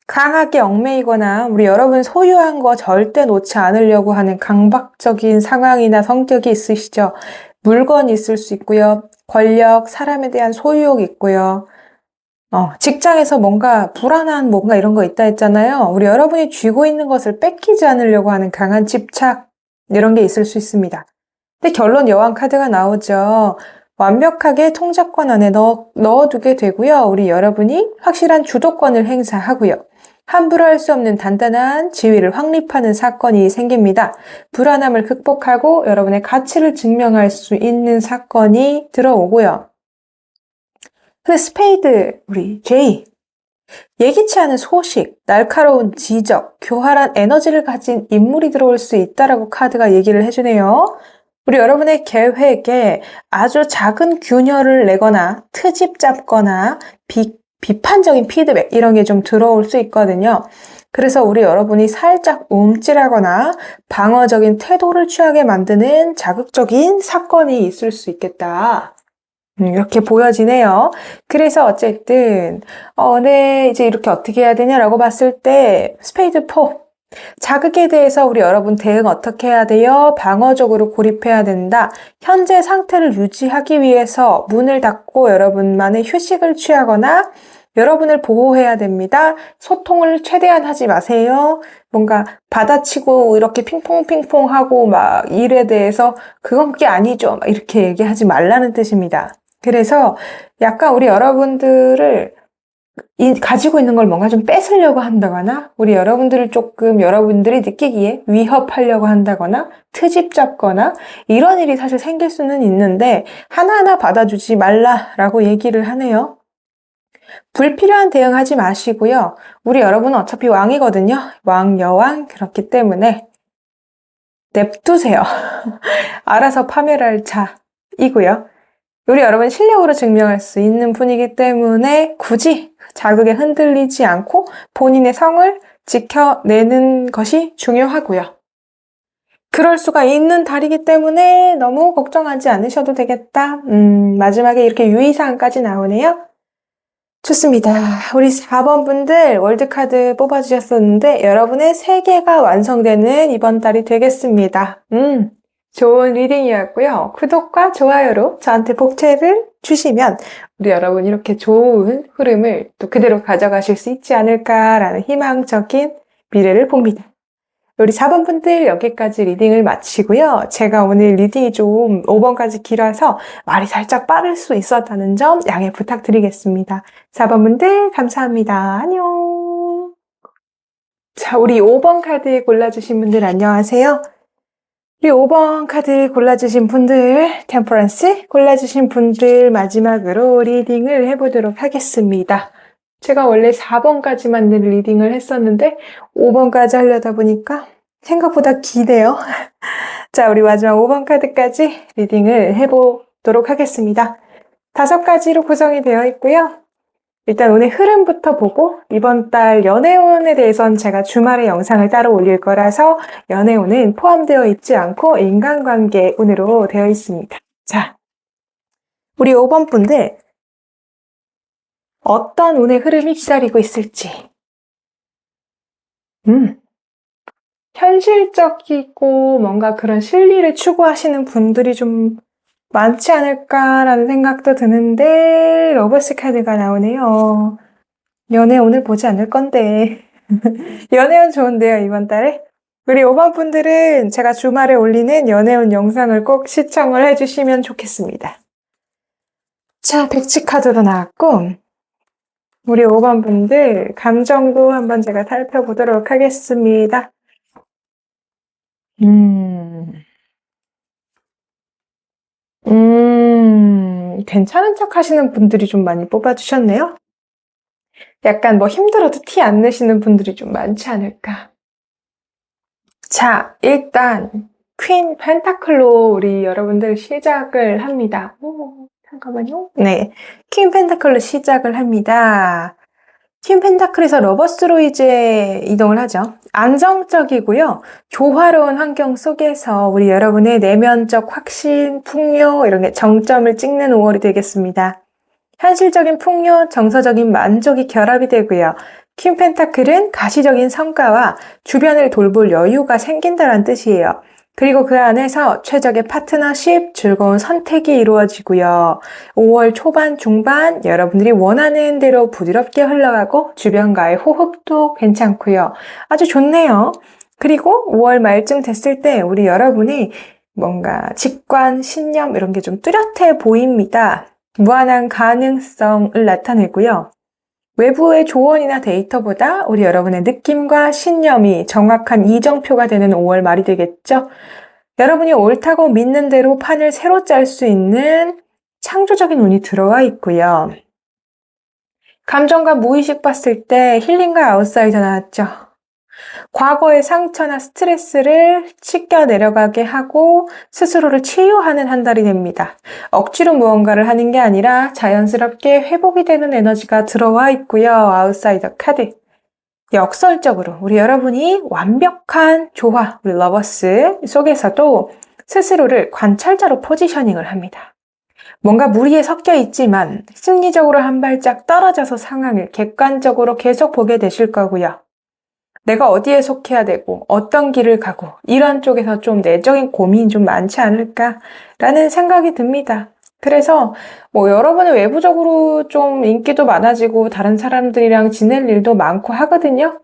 강하게 얽매이거나 우리 여러분 소유한 거 절대 놓지 않으려고 하는 강박적인 상황이나 성격이 있으시죠? 물건이 있을 수 있고요. 권력, 사람에 대한 소유욕이 있고요. 직장에서 뭔가 불안한 뭔가 이런 거 있다 했잖아요. 우리 여러분이 쥐고 있는 것을 뺏기지 않으려고 하는 강한 집착, 이런 게 있을 수 있습니다. 근데 결론 여왕 카드가 나오죠. 완벽하게 통제권 안에 넣어두게 되고요. 우리 여러분이 확실한 주도권을 행사하고요. 함부로 할 수 없는 단단한 지위를 확립하는 사건이 생깁니다. 불안함을 극복하고 여러분의 가치를 증명할 수 있는 사건이 들어오고요. 근데 스페이드, 우리 J. 예기치 않은 소식, 날카로운 지적, 교활한 에너지를 가진 인물이 들어올 수 있다라고 카드가 얘기를 해주네요. 우리 여러분의 계획에 아주 작은 균열을 내거나 트집 잡거나 비판적인 피드백 이런 게 좀 들어올 수 있거든요. 그래서 우리 여러분이 살짝 움찔하거나 방어적인 태도를 취하게 만드는 자극적인 사건이 있을 수 있겠다. 이렇게 보여지네요. 그래서 어쨌든 네, 이제 이렇게 어떻게 해야 되냐라고 봤을 때 스페이드 4 자극에 대해서 우리 여러분 대응 어떻게 해야 돼요? 방어적으로 고립해야 된다. 현재 상태를 유지하기 위해서 문을 닫고 여러분만의 휴식을 취하거나 여러분을 보호해야 됩니다. 소통을 최대한 하지 마세요. 뭔가 받아치고 이렇게 핑퐁핑퐁 하고 막 일에 대해서 그건 그게 아니죠. 막 이렇게 얘기하지 말라는 뜻입니다. 그래서 약간 우리 여러분들을 가지고 있는 걸 뭔가 좀 뺏으려고 한다거나, 우리 여러분들을 조금 여러분들이 느끼기에 위협하려고 한다거나, 트집 잡거나, 이런 일이 사실 생길 수는 있는데, 하나하나 받아주지 말라라고 얘기를 하네요. 불필요한 대응하지 마시고요. 우리 여러분은 어차피 왕이거든요. 왕, 여왕. 그렇기 때문에 냅두세요. 알아서 파멸할 자이고요. 우리 여러분 실력으로 증명할 수 있는 분이기 때문에 굳이 자극에 흔들리지 않고 본인의 성을 지켜내는 것이 중요하고요. 그럴 수가 있는 달이기 때문에 너무 걱정하지 않으셔도 되겠다. 마지막에 이렇게 유의사항까지 나오네요. 좋습니다. 우리 4번 분들 월드카드 뽑아주셨었는데 여러분의 세계가 완성되는 이번 달이 되겠습니다. 좋은 리딩이었고요. 구독과 좋아요로 저한테 복채를 주시면 우리 여러분 이렇게 좋은 흐름을 또 그대로 가져가실 수 있지 않을까라는 희망적인 미래를 봅니다. 우리 4번 분들 여기까지 리딩을 마치고요. 제가 오늘 리딩이 좀 5번까지 길어서 말이 살짝 빠를 수 있었다는 점 양해 부탁드리겠습니다. 4번 분들 감사합니다. 안녕. 자, 우리 5번 카드 골라주신 분들 안녕하세요. 우리 5번 카드 골라주신 분들, 템퍼런스 골라주신 분들 마지막으로 리딩을 해보도록 하겠습니다. 제가 원래 4번까지만 리딩을 했었는데 5번까지 하려다 보니까 생각보다 기네요. 자, 우리 마지막 5번 카드까지 리딩을 해보도록 하겠습니다. 5가지로 구성이 되어 있고요. 일단 오늘 흐름부터 보고 이번 달 연애운에 대해서는 제가 주말에 영상을 따로 올릴 거라서 연애운은 포함되어 있지 않고 인간관계운으로 되어 있습니다. 자, 우리 5번 분들 어떤 운의 흐름이 기다리고 있을지 현실적이고 뭔가 그런 실리를 추구하시는 분들이 좀 많지 않을까라는 생각도 드는데 러버스 카드가 나오네요. 연애 오늘 보지 않을 건데 연애운 좋은데요, 이번 달에? 우리 5번 분들은 제가 주말에 올리는 연애운 영상을 꼭 시청을 해주시면 좋겠습니다. 자, 백지 카드도 나왔고 우리 5번 분들 감정도 한번 제가 살펴보도록 하겠습니다. 괜찮은 척 하시는 분들이 좀 많이 뽑아주셨네요. 약간 뭐 힘들어도 티 안 내시는 분들이 좀 많지 않을까. 자, 일단 퀸 펜타클로 우리 여러분들 시작을 합니다. 잠깐만요. 네, 퀸 펜타클로 시작을 합니다. 퀸 펜타클에서 러버스로 이제 이동을 하죠. 안정적이고요. 조화로운 환경 속에서 우리 여러분의 내면적 확신, 풍요 이런 게 정점을 찍는 5월이 되겠습니다. 현실적인 풍요, 정서적인 만족이 결합이 되고요. 퀸 펜타클은 가시적인 성과와 주변을 돌볼 여유가 생긴다는 뜻이에요. 그리고 그 안에서 최적의 파트너십, 즐거운 선택이 이루어지고요. 5월 초반, 중반 여러분들이 원하는 대로 부드럽게 흘러가고 주변과의 호흡도 괜찮고요. 아주 좋네요. 그리고 5월 말쯤 됐을 때 우리 여러분이 뭔가 직관, 신념 이런 게 좀 뚜렷해 보입니다. 무한한 가능성을 나타내고요. 외부의 조언이나 데이터보다 우리 여러분의 느낌과 신념이 정확한 이정표가 되는 5월 말이 되겠죠. 여러분이 옳다고 믿는 대로 판을 새로 짤 수 있는 창조적인 운이 들어와 있고요. 감정과 무의식 봤을 때 힐링과 아웃사이더 나왔죠. 과거의 상처나 스트레스를 씻겨 내려가게 하고 스스로를 치유하는 한 달이 됩니다. 억지로 무언가를 하는 게 아니라 자연스럽게 회복이 되는 에너지가 들어와 있고요. 아웃사이더 카드. 역설적으로 우리 여러분이 완벽한 조화, 우리 러버스 속에서도 스스로를 관찰자로 포지셔닝을 합니다. 뭔가 무리에 섞여 있지만 심리적으로 한 발짝 떨어져서 상황을 객관적으로 계속 보게 되실 거고요. 내가 어디에 속해야 되고 어떤 길을 가고 이런 쪽에서 좀 내적인 고민이 좀 많지 않을까라는 생각이 듭니다. 그래서 뭐 여러분은 외부적으로 좀 인기도 많아지고 다른 사람들이랑 지낼 일도 많고 하거든요.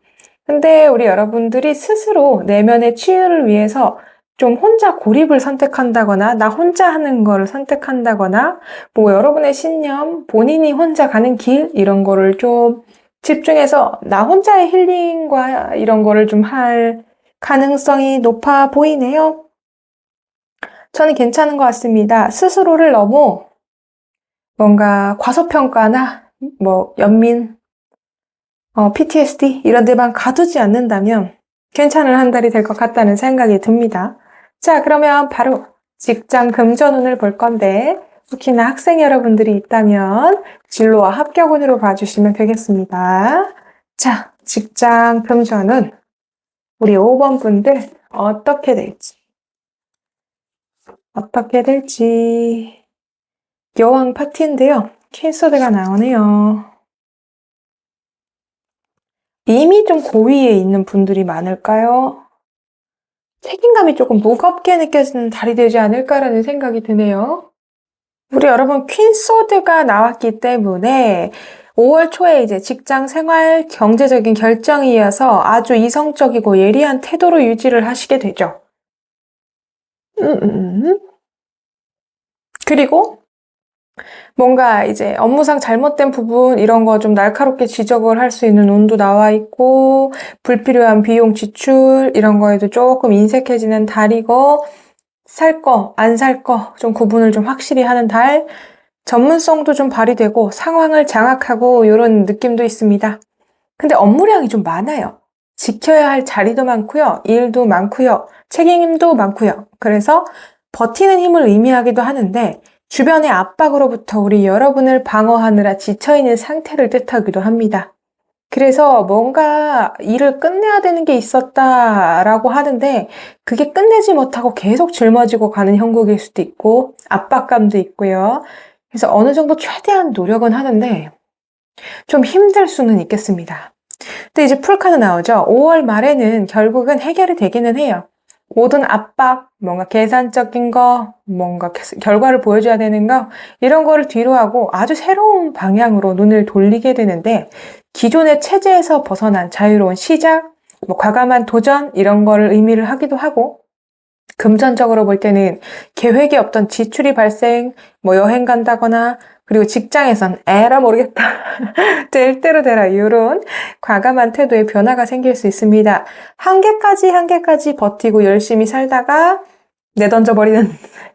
근데 우리 여러분들이 스스로 내면의 치유를 위해서 좀 혼자 고립을 선택한다거나 나 혼자 하는 거를 선택한다거나 뭐 여러분의 신념, 본인이 혼자 가는 길 이런 거를 좀 집중해서 나 혼자의 힐링과 이런 거를 좀 할 가능성이 높아 보이네요. 저는 괜찮은 것 같습니다. 스스로를 너무 뭔가 과소평가나 연민, PTSD 이런 데만 가두지 않는다면 괜찮은 한 달이 될 것 같다는 생각이 듭니다. 자, 그러면 바로 직장 금전운을 볼 건데 혹시나 학생 여러분들이 있다면 진로와 합격운으로 봐주시면 되겠습니다. 자, 직장 금전운 우리 5번 분들 어떻게 될지 여왕 파티인데요. 퀸소드가 나오네요. 이미 좀 고위에 있는 분들이 많을까요? 책임감이 조금 무겁게 느껴지는 달이 되지 않을까라는 생각이 드네요. 우리 여러분 퀸소드가 나왔기 때문에 5월 초에 이제 직장 생활 경제적인 결정에 이어서 아주 이성적이고 예리한 태도로 유지를 하시게 되죠. 그리고 뭔가 이제 업무상 잘못된 부분 이런 거 좀 날카롭게 지적을 할 수 있는 운도 나와 있고 불필요한 비용 지출 이런 거에도 조금 인색해지는 달이고 살 거, 안 살 거 좀 구분을 좀 확실히 하는 달 전문성도 좀 발휘되고 상황을 장악하고 이런 느낌도 있습니다. 근데 업무량이 좀 많아요. 지켜야 할 자리도 많고요. 일도 많고요. 책임도 많고요. 그래서 버티는 힘을 의미하기도 하는데 주변의 압박으로부터 우리 여러분을 방어하느라 지쳐있는 상태를 뜻하기도 합니다. 그래서 뭔가 일을 끝내야 되는 게 있었다라고 하는데 그게 끝내지 못하고 계속 짊어지고 가는 형국일 수도 있고 압박감도 있고요. 그래서 어느 정도 최대한 노력은 하는데 좀 힘들 수는 있겠습니다. 근데 이제 풀카드 나오죠. 5월 말에는 결국은 해결이 되기는 해요. 모든 압박, 뭔가 계산적인 거, 뭔가 결과를 보여줘야 되는 거, 이런 거를 뒤로 하고 아주 새로운 방향으로 눈을 돌리게 되는데, 기존의 체제에서 벗어난 자유로운 시작, 과감한 도전, 이런 거를 의미를 하기도 하고, 금전적으로 볼 때는 계획이 없던 지출이 발생, 여행 간다거나, 그리고 직장에선 에라 모르겠다. 될 대로 되라. 이런 과감한 태도의 변화가 생길 수 있습니다. 한계까지 버티고 열심히 살다가 내던져버리는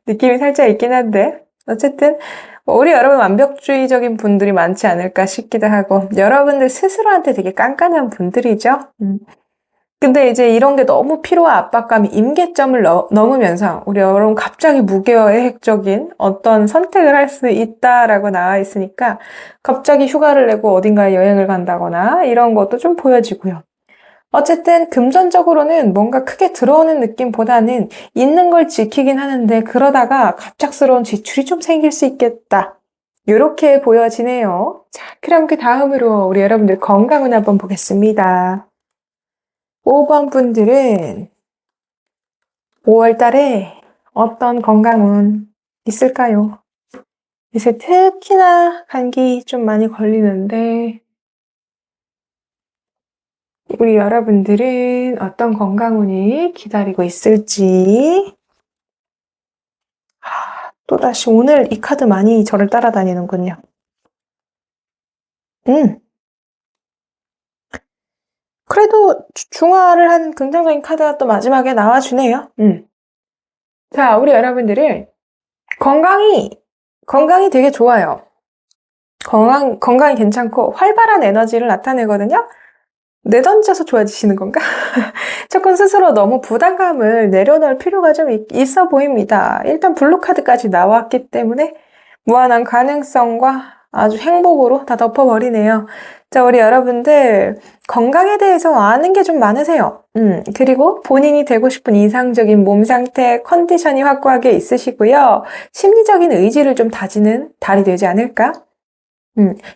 느낌이 살짝 있긴 한데 어쨌든 우리 여러분 완벽주의적인 분들이 많지 않을까 싶기도 하고 여러분들 스스로한테 되게 깐깐한 분들이죠. 근데 이제 이런 게 너무 피로와 압박감이 임계점을 넘으면서 우리 여러분 갑자기 무계획적인 어떤 선택을 할 수 있다라고 나와 있으니까 갑자기 휴가를 내고 어딘가에 여행을 간다거나 이런 것도 좀 보여지고요. 어쨌든 금전적으로는 뭔가 크게 들어오는 느낌보다는 있는 걸 지키긴 하는데 그러다가 갑작스러운 지출이 좀 생길 수 있겠다. 이렇게 보여지네요. 자, 그럼 그 다음으로 우리 여러분들 건강운 한번 보겠습니다. 5번 분들은 5월 달에 어떤 건강운 있을까요? 요새 특히나 감기 좀 많이 걸리는데 우리 여러분들은 어떤 건강운이 기다리고 있을지 또다시 오늘 이 카드 많이 저를 따라다니는군요. 그래도 중화를 한 긍정적인 카드가 또 마지막에 나와주네요. 자, 우리 여러분들은 건강이 되게 좋아요. 건강이 괜찮고 활발한 에너지를 나타내거든요. 내던져서 좋아지시는 건가? 조금 스스로 너무 부담감을 내려놓을 필요가 좀 있어 보입니다. 일단 블루카드까지 나왔기 때문에 무한한 가능성과 아주 행복으로 다 덮어버리네요. 자, 우리 여러분들 건강에 대해서 아는 게 좀 많으세요. 그리고 본인이 되고 싶은 이상적인 몸 상태, 컨디션이 확고하게 있으시고요. 심리적인 의지를 좀 다지는 달이 되지 않을까?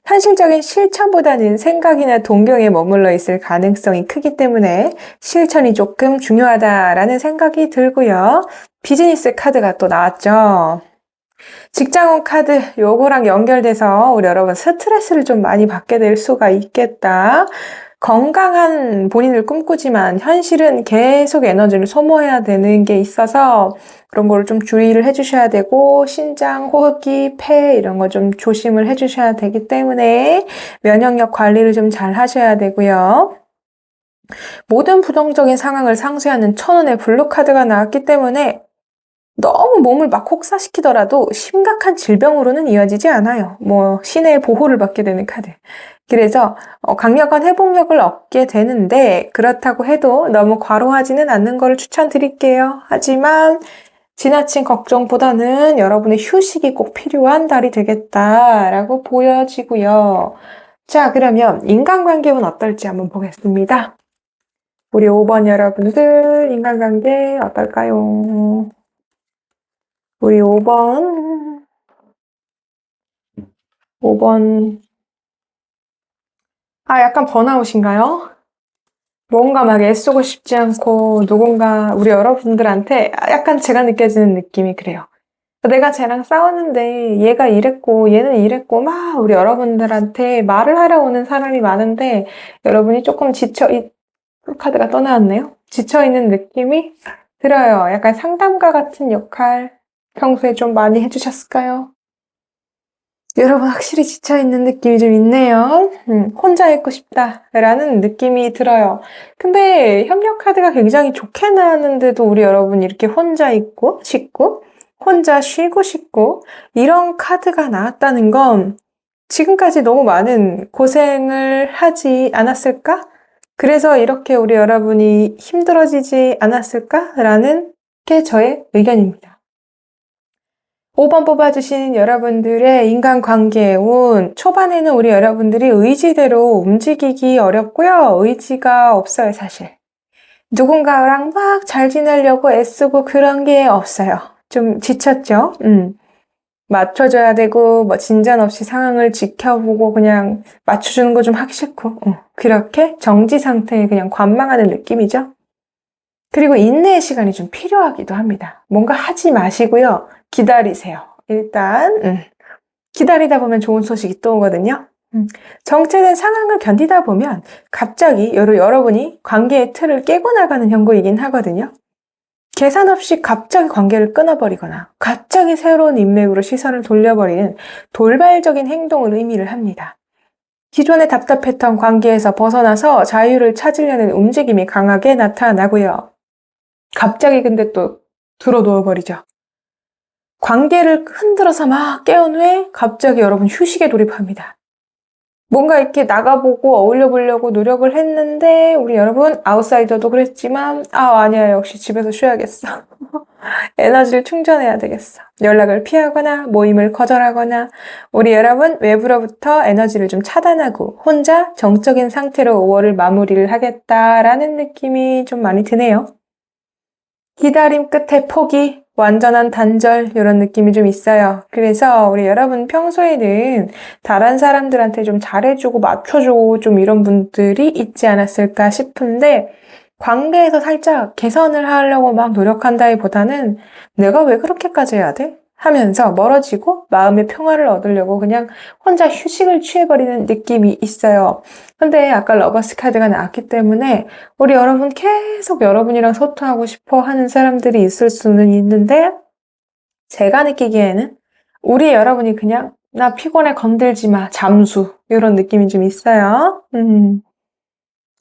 현실적인 실천보다는 생각이나 동경에 머물러 있을 가능성이 크기 때문에 실천이 조금 중요하다라는 생각이 들고요. 비즈니스 카드가 또 나왔죠. 직장운 카드 요거랑 연결돼서 우리 여러분 스트레스를 좀 많이 받게 될 수가 있겠다. 건강한 본인을 꿈꾸지만 현실은 계속 에너지를 소모해야 되는 게 있어서 그런 거를 좀 주의를 해주셔야 되고, 신장, 호흡기, 폐 이런 거 좀 조심을 해주셔야 되기 때문에 면역력 관리를 좀 잘 하셔야 되고요. 모든 부정적인 상황을 상쇄하는 천운의 블루카드가 나왔기 때문에 너무 몸을 막 혹사시키더라도 심각한 질병으로는 이어지지 않아요. 뭐 신의 보호를 받게 되는 카드. 그래서 강력한 회복력을 얻게 되는데 그렇다고 해도 너무 과로하지는 않는 걸 추천드릴게요. 하지만 지나친 걱정보다는 여러분의 휴식이 꼭 필요한 달이 되겠다라고 보여지고요. 자, 그러면 인간관계는 어떨지 한번 보겠습니다. 우리 5번 여러분들 인간관계 어떨까요? 우리 5번 약간 번아웃인가요? 뭔가 막 애쓰고 싶지 않고 누군가 우리 여러분들한테 약간 제가 느껴지는 느낌이 그래요. 내가 쟤랑 싸웠는데 얘가 이랬고 얘는 이랬고 막 우리 여러분들한테 말을 하러 오는 사람이 많은데 여러분이 조금 카드가 떠나왔네요. 지쳐있는 느낌이 들어요. 약간 상담가 같은 역할 평소에 좀 많이 해주셨을까요? 여러분 확실히 지쳐있는 느낌이 좀 있네요. 혼자 있고 싶다라는 느낌이 들어요. 근데 협력 카드가 굉장히 좋게 나왔는데도 우리 여러분 이렇게 혼자 있고 싶고 혼자 쉬고 싶고 이런 카드가 나왔다는 건 지금까지 너무 많은 고생을 하지 않았을까? 그래서 이렇게 우리 여러분이 힘들어지지 않았을까라는 게 저의 의견입니다. 5번 뽑아주신 여러분들의 인간관계의 운, 초반에는 우리 여러분들이 의지대로 움직이기 어렵고요. 의지가 없어요, 사실. 누군가랑 막 잘 지내려고 애쓰고 그런 게 없어요. 좀 지쳤죠? 맞춰줘야 되고, 뭐, 진전 없이 상황을 지켜보고, 그냥 맞춰주는 거 좀 하기 싫고, 그렇게 정지 상태에 그냥 관망하는 느낌이죠? 그리고 인내의 시간이 좀 필요하기도 합니다. 뭔가 하지 마시고요. 기다리세요. 일단 기다리다 보면 좋은 소식이 또 오거든요. 정체된 상황을 견디다 보면 갑자기 여러분이 관계의 틀을 깨고 나가는 형국이긴 하거든요. 계산 없이 갑자기 관계를 끊어버리거나 갑자기 새로운 인맥으로 시선을 돌려버리는 돌발적인 행동을 의미를 합니다. 기존의 답답했던 관계에서 벗어나서 자유를 찾으려는 움직임이 강하게 나타나고요. 갑자기 근데 또 들어누워버리죠. 관계를 흔들어서 막 깨운 후에 갑자기 여러분 휴식에 돌입합니다. 뭔가 이렇게 나가보고 어울려보려고 노력을 했는데 우리 여러분 아웃사이더도 그랬지만 아니야 역시 집에서 쉬어야겠어. 에너지를 충전해야 되겠어. 연락을 피하거나 모임을 거절하거나 우리 여러분 외부로부터 에너지를 좀 차단하고 혼자 정적인 상태로 5월을 마무리를 하겠다라는 느낌이 좀 많이 드네요. 기다림 끝에 포기, 완전한 단절 이런 느낌이 좀 있어요. 그래서 우리 여러분 평소에는 다른 사람들한테 좀 잘해주고 맞춰주고 좀 이런 분들이 있지 않았을까 싶은데 관계에서 살짝 개선을 하려고 막 노력한다기보다는 내가 왜 그렇게까지 해야 돼? 하면서 멀어지고 마음의 평화를 얻으려고 그냥 혼자 휴식을 취해버리는 느낌이 있어요. 근데 아까 러버스 카드가 나왔기 때문에 우리 여러분 계속 여러분이랑 소통하고 싶어 하는 사람들이 있을 수는 있는데 제가 느끼기에는 우리 여러분이 그냥 나 피곤해 건들지 마 잠수 이런 느낌이 좀 있어요.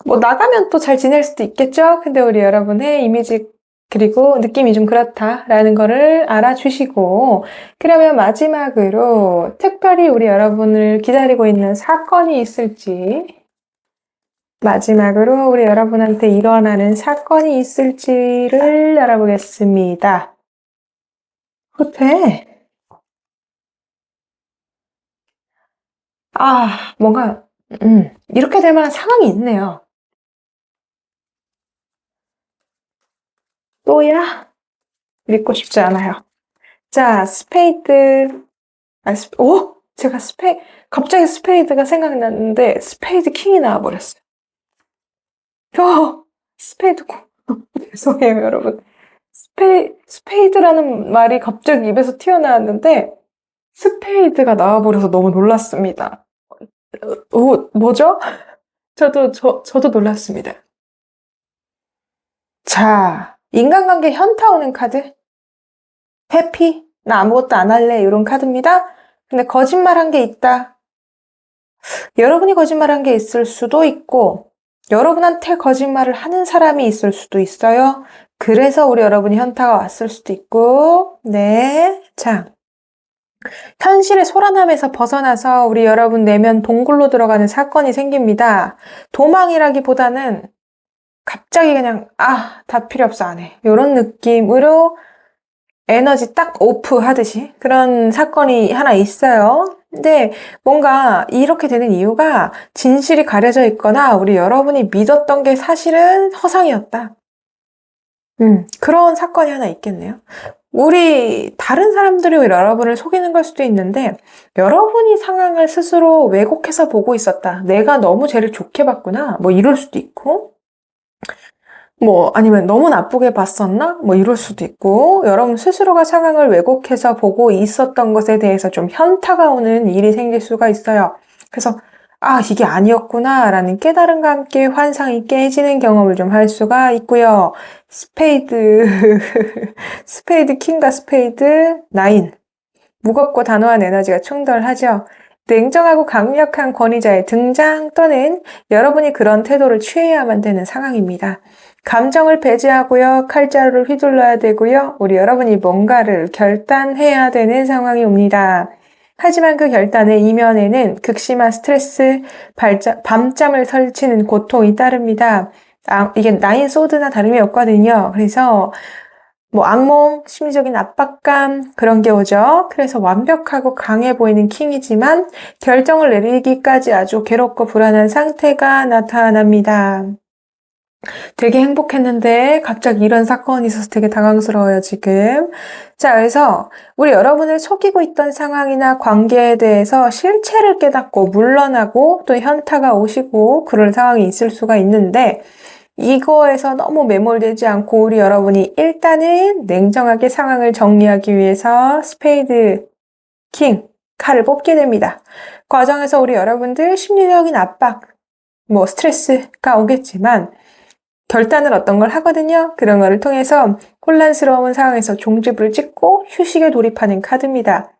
뭐 나가면 또 잘 지낼 수도 있겠죠? 근데 우리 여러분의 이미지 그리고 느낌이 좀 그렇다라는 거를 알아주시고 그러면 마지막으로 특별히 우리 여러분을 기다리고 있는 사건이 있을지 마지막으로 우리 여러분한테 일어나는 사건이 있을지를 알아보겠습니다. 호텔. 뭔가 이렇게 될 만한 상황이 있네요. 또야? 믿고 싶지 않아요. 자, 스페이드. 제가 갑자기 스페이드가 생각났는데, 스페이드 킹이 나와버렸어요. 스페이드 킹. 죄송해요, 여러분. 스페이드라는 말이 갑자기 입에서 튀어나왔는데, 스페이드가 나와버려서 너무 놀랐습니다. 뭐죠? 저도 놀랐습니다. 자, 인간관계 현타 오는 카드? 해피? 나 아무것도 안 할래. 이런 카드입니다. 근데 거짓말한 게 있다. 여러분이 거짓말한 게 있을 수도 있고 여러분한테 거짓말을 하는 사람이 있을 수도 있어요. 그래서 우리 여러분이 현타가 왔을 수도 있고 네. 자, 현실의 소란함에서 벗어나서 우리 여러분 내면 동굴로 들어가는 사건이 생깁니다. 도망이라기보다는 갑자기 그냥 다 필요 없어 안 해. 이런 느낌으로 에너지 딱 오프 하듯이 그런 사건이 하나 있어요. 근데 뭔가 이렇게 되는 이유가 진실이 가려져 있거나 우리 여러분이 믿었던 게 사실은 허상이었다. 그런 사건이 하나 있겠네요. 우리 다른 사람들이 여러분을 속이는 걸 수도 있는데 여러분이 상황을 스스로 왜곡해서 보고 있었다. 내가 너무 쟤를 좋게 봤구나. 뭐 이럴 수도 있고 뭐 아니면 너무 나쁘게 봤었나? 뭐 이럴 수도 있고 여러분 스스로가 상황을 왜곡해서 보고 있었던 것에 대해서 좀 현타가 오는 일이 생길 수가 있어요. 그래서 이게 아니었구나 라는 깨달음과 함께 환상이 깨지는 경험을 좀 할 수가 있고요. 스페이드 스페이드 킹과 스페이드 9 무겁고 단호한 에너지가 충돌하죠. 냉정하고 강력한 권위자의 등장 또는 여러분이 그런 태도를 취해야만 되는 상황입니다. 감정을 배제하고요. 칼자루를 휘둘러야 되고요. 우리 여러분이 뭔가를 결단해야 되는 상황이 옵니다. 하지만 그 결단의 이면에는 극심한 스트레스, 밤잠을 설치는 고통이 따릅니다. 이게 나인 소드나 다름이 없거든요. 그래서 뭐 악몽, 심리적인 압박감 그런 게 오죠. 그래서 완벽하고 강해 보이는 킹이지만 결정을 내리기까지 아주 괴롭고 불안한 상태가 나타납니다. 되게 행복했는데 갑자기 이런 사건이 있어서 되게 당황스러워요, 지금. 자, 그래서 우리 여러분을 속이고 있던 상황이나 관계에 대해서 실체를 깨닫고 물러나고 또 현타가 오시고 그럴 상황이 있을 수가 있는데 이거에서 너무 매몰되지 않고 우리 여러분이 일단은 냉정하게 상황을 정리하기 위해서 스페이드 킹 칼을 뽑게 됩니다. 과정에서 우리 여러분들 심리적인 압박, 뭐 스트레스가 오겠지만 결단을 어떤 걸 하거든요. 그런 거를 통해서 혼란스러운 상황에서 종지부를 찍고 휴식에 돌입하는 카드입니다.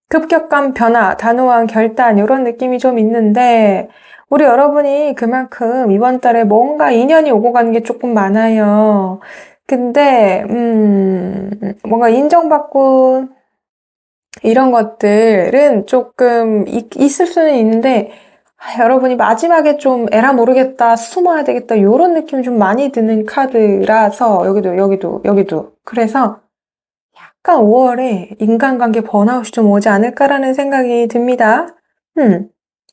급격한 변화, 단호한 결단 이런 느낌이 좀 있는데 우리 여러분이 그만큼 이번 달에 뭔가 인연이 오고 가는 게 조금 많아요. 근데 뭔가 인정받고 이런 것들은 조금 있을 수는 있는데 여러분이 마지막에 좀 에라 모르겠다, 숨어야 되겠다 이런 느낌이 좀 많이 드는 카드라서 여기도 그래서 약간 5월에 인간관계 번아웃이 좀 오지 않을까라는 생각이 듭니다.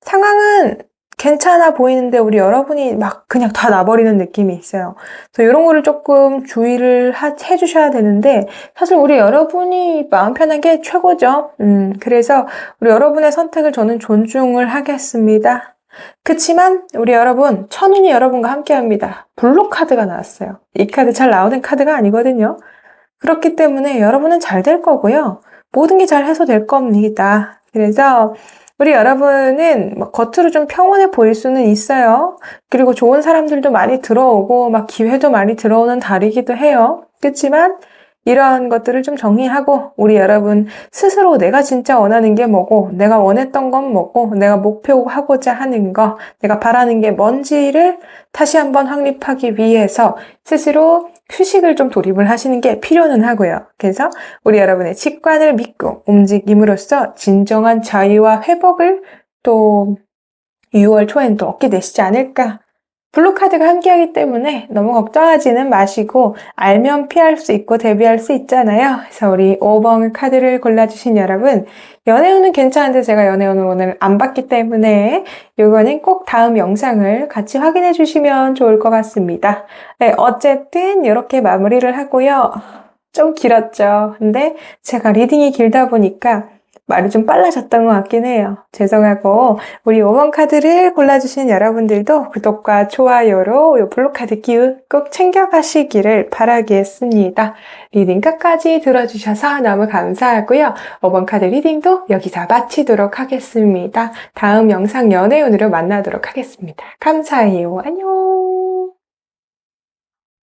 상황은 괜찮아 보이는데 우리 여러분이 막 그냥 다 놔버리는 느낌이 있어요. 그래서 이런 거를 조금 주의를 해주셔야 되는데 사실 우리 여러분이 마음 편한 게 최고죠. 그래서 우리 여러분의 선택을 저는 존중을 하겠습니다. 그치만 우리 여러분 천운이 여러분과 함께합니다. 블루 카드가 나왔어요. 이 카드 잘 나오는 카드가 아니거든요. 그렇기 때문에 여러분은 잘 될 거고요. 모든 게 잘 해소될 겁니다. 그래서 우리 여러분은 겉으로 좀 평온해 보일 수는 있어요. 그리고 좋은 사람들도 많이 들어오고 막 기회도 많이 들어오는 달이기도 해요. 그렇지만 이런 것들을 좀 정리하고 우리 여러분 스스로 내가 진짜 원하는 게 뭐고 내가 원했던 건 뭐고 내가 목표하고자 하는 거 내가 바라는 게 뭔지를 다시 한번 확립하기 위해서 스스로 휴식을 좀 돌입을 하시는 게 필요는 하고요. 그래서 우리 여러분의 직관을 믿고 움직임으로써 진정한 자유와 회복을 또 6월 초엔 또 얻게 되시지 않을까. 블루카드가 함께하기 때문에 너무 걱정하지는 마시고 알면 피할 수 있고 대비할 수 있잖아요. 그래서 우리 5번 카드를 골라주신 여러분 연애운은 괜찮은데 제가 연애운을 오늘 안 봤기 때문에 이거는 꼭 다음 영상을 같이 확인해 주시면 좋을 것 같습니다. 네, 어쨌든 이렇게 마무리를 하고요. 좀 길었죠. 근데 제가 리딩이 길다 보니까 말이 좀 빨라졌던 것 같긴 해요. 죄송하고 우리 5번 카드를 골라주신 여러분들도 구독과 좋아요로 이 블루카드 기운 꼭 챙겨가시기를 바라겠습니다. 리딩 끝까지 들어주셔서 너무 감사하고요. 5번 카드 리딩도 여기서 마치도록 하겠습니다. 다음 영상 연애운으로 만나도록 하겠습니다. 감사해요. 안녕.